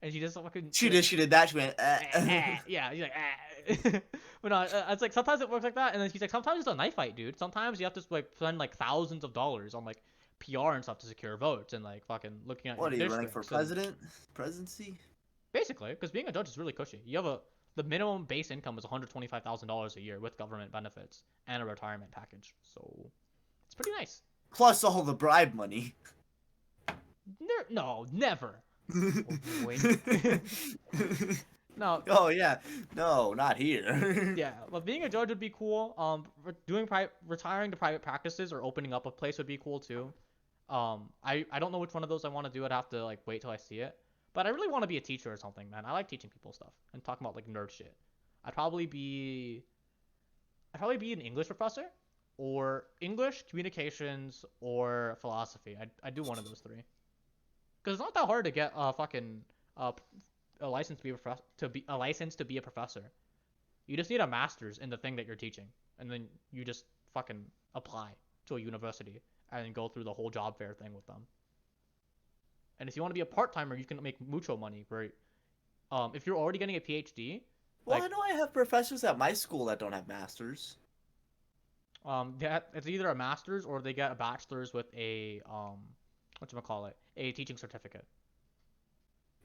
S1: And she just fucking.
S2: She did that. She went,
S1: Yeah, she's like, But no, it's like sometimes it works like that, and then she's like, sometimes it's a knife fight, dude. Sometimes you have to like spend like thousands of dollars on like PR and stuff to secure votes and like fucking looking at.
S2: What are
S1: your
S2: you running for
S1: districts
S2: presidency?
S1: basically, because being a judge is really cushy. You have the minimum base income is $125,000 a year with government benefits and a retirement package, so it's pretty nice.
S2: Plus all the bribe money.
S1: No, never. No.
S2: Oh yeah, no, not here.
S1: Yeah, but being a judge would be cool. Retiring to private practices or opening up a place would be cool too. I don't know which one of those I want to do. I'd have to like wait till I see it. But I really want to be a teacher or something, man. I like teaching people stuff and talking about like nerd shit. I'd probably be an English professor, or English, communications, or philosophy. I'd do one of those three. Because it's not that hard to get a fucking a license to be a professor. You just need a master's in the thing that you're teaching, and then you just fucking apply to a university and go through the whole job fair thing with them. And if you want to be a part timer, you can make mucho money. Where, if you're already getting a PhD,
S2: Well, I know I have professors at my school that don't have masters.
S1: it's either a master's or they get a bachelor's with a whatchamacallit, a teaching certificate.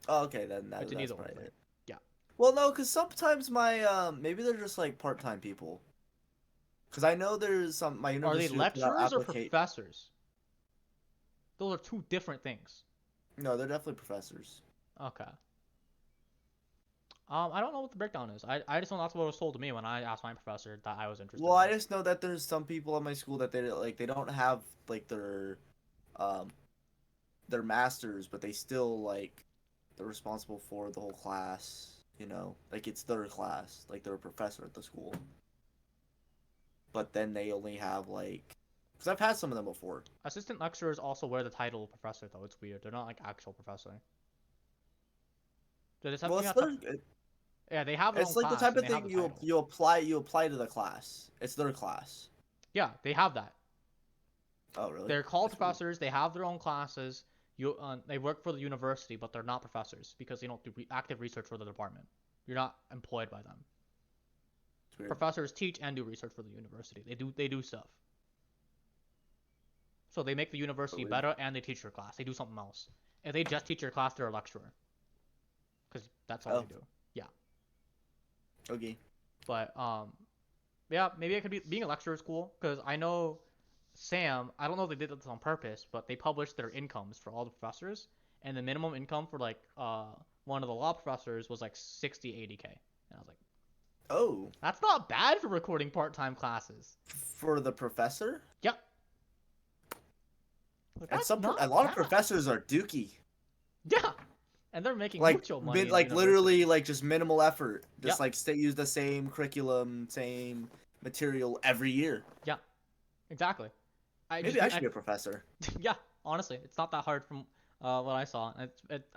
S2: Oh, okay, then
S1: It's an
S2: that's
S1: either or
S2: probably
S1: thing.
S2: it.
S1: Yeah.
S2: Well, no, because sometimes my maybe they're just like part-time people. Because I know there's my
S1: Are
S2: university
S1: they
S2: will put out
S1: lecturers or
S2: applica-
S1: professors? Those are two different things.
S2: No, they're definitely professors.
S1: Okay. I don't know what the breakdown is. I just know that's what was told to me when I asked my professor that I was interested.
S2: Well, I just know that there's some people at my school that they don't have like their masters, but they still like they're responsible for the whole class. You know, like it's their class, like they're a professor at the school. But then they only have like, because I've had some of them before.
S1: Assistant lecturers also wear the title professor though. It's weird. They're not like actual professor. They just have
S2: Well,
S1: to
S2: it's,
S1: have yeah, they have their
S2: it's
S1: own
S2: like the
S1: class
S2: type
S1: and
S2: of
S1: they have
S2: thing
S1: the title.
S2: you apply to the class. It's their class.
S1: Yeah, they have that.
S2: Oh, really?
S1: They're called
S2: That's weird.
S1: professors. They have their own classes. They work for the university, but they're not professors because they don't do active research for the department. You're not employed by them.
S2: It's weird.
S1: Professors teach and do research for the university. They do stuff. So they make the university
S2: weird.
S1: better and they teach your class. They do something else. If they just teach your class, they're a lecturer. Because that's all
S2: Oh.
S1: they do. Yeah.
S2: Okay.
S1: But yeah, maybe I could being a lecturer is cool because I know Sam. I don't know if they did this on purpose, but they published their incomes for all the professors, and the minimum income for like one of the law professors was like 60-80K, and I was like,
S2: Oh,
S1: that's not bad for recording part-time classes.
S2: for the professor?
S1: Yep. Like,
S2: And
S1: that's
S2: a
S1: not
S2: lot of
S1: bad.
S2: professors are dookie.
S1: Yeah, and they're making
S2: Like
S1: mucho money. In
S2: like
S1: the
S2: literally
S1: university.
S2: like just minimal effort. Just
S1: Yeah.
S2: like use the same curriculum, same material every year.
S1: Yeah, exactly.
S2: Maybe I should be a professor.
S1: Yeah, honestly, it's not that hard from what I saw. It's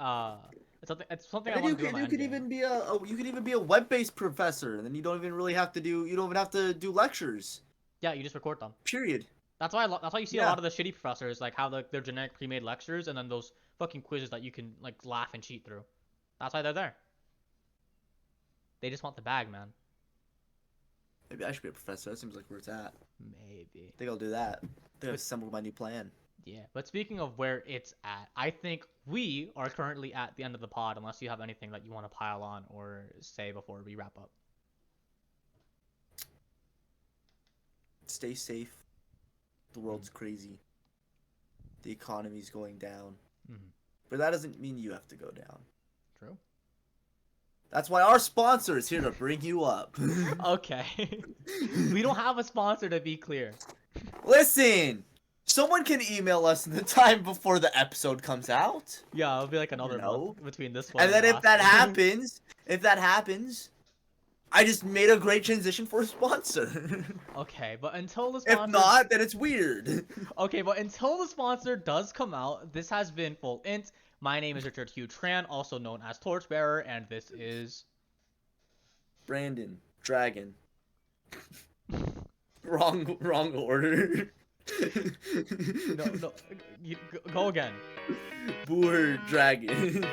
S1: something I
S2: And
S1: want to do. In my
S2: you could
S1: endgame.
S2: even be you could even be a web-based professor, and then you don't even have to do lectures.
S1: Yeah, you just record them.
S2: Period.
S1: That's why you see a
S2: Yeah.
S1: lot of the shitty professors like have their generic pre-made lectures and then those fucking quizzes that you can like laugh and cheat through. That's why they're there. They just want the bag, man.
S2: Maybe I should be a professor. That seems like where it's at.
S1: Maybe.
S2: I think I'll do that. I think I've assembled my new plan.
S1: Yeah, but speaking of where it's at, I think we are currently at the end of the pod unless you have anything that you want to pile on or say before we wrap up.
S2: Stay safe. The world's crazy. The economy's going down.
S1: Mhm.
S2: But that doesn't mean you have to go down.
S1: True.
S2: That's why our sponsor is here to bring you up.
S1: Okay. We don't have a sponsor, to be clear.
S2: Listen! Someone can email us in the time before the episode comes out.
S1: Yeah, it'll be like another
S2: No.
S1: month between this one
S2: And then
S1: the
S2: if that
S1: last one.
S2: happens, I just made a great transition for a sponsor.
S1: Okay, but until the
S2: If
S1: sponsor
S2: not, then it's weird.
S1: Okay, but until the sponsor does come out, this has been Full-INT. My name is Richard Hugh Tran, also known as Torchbearer, and this is
S2: Brandon, Dragon. Wrong order.
S1: no, go again.
S2: Boohers Dragon.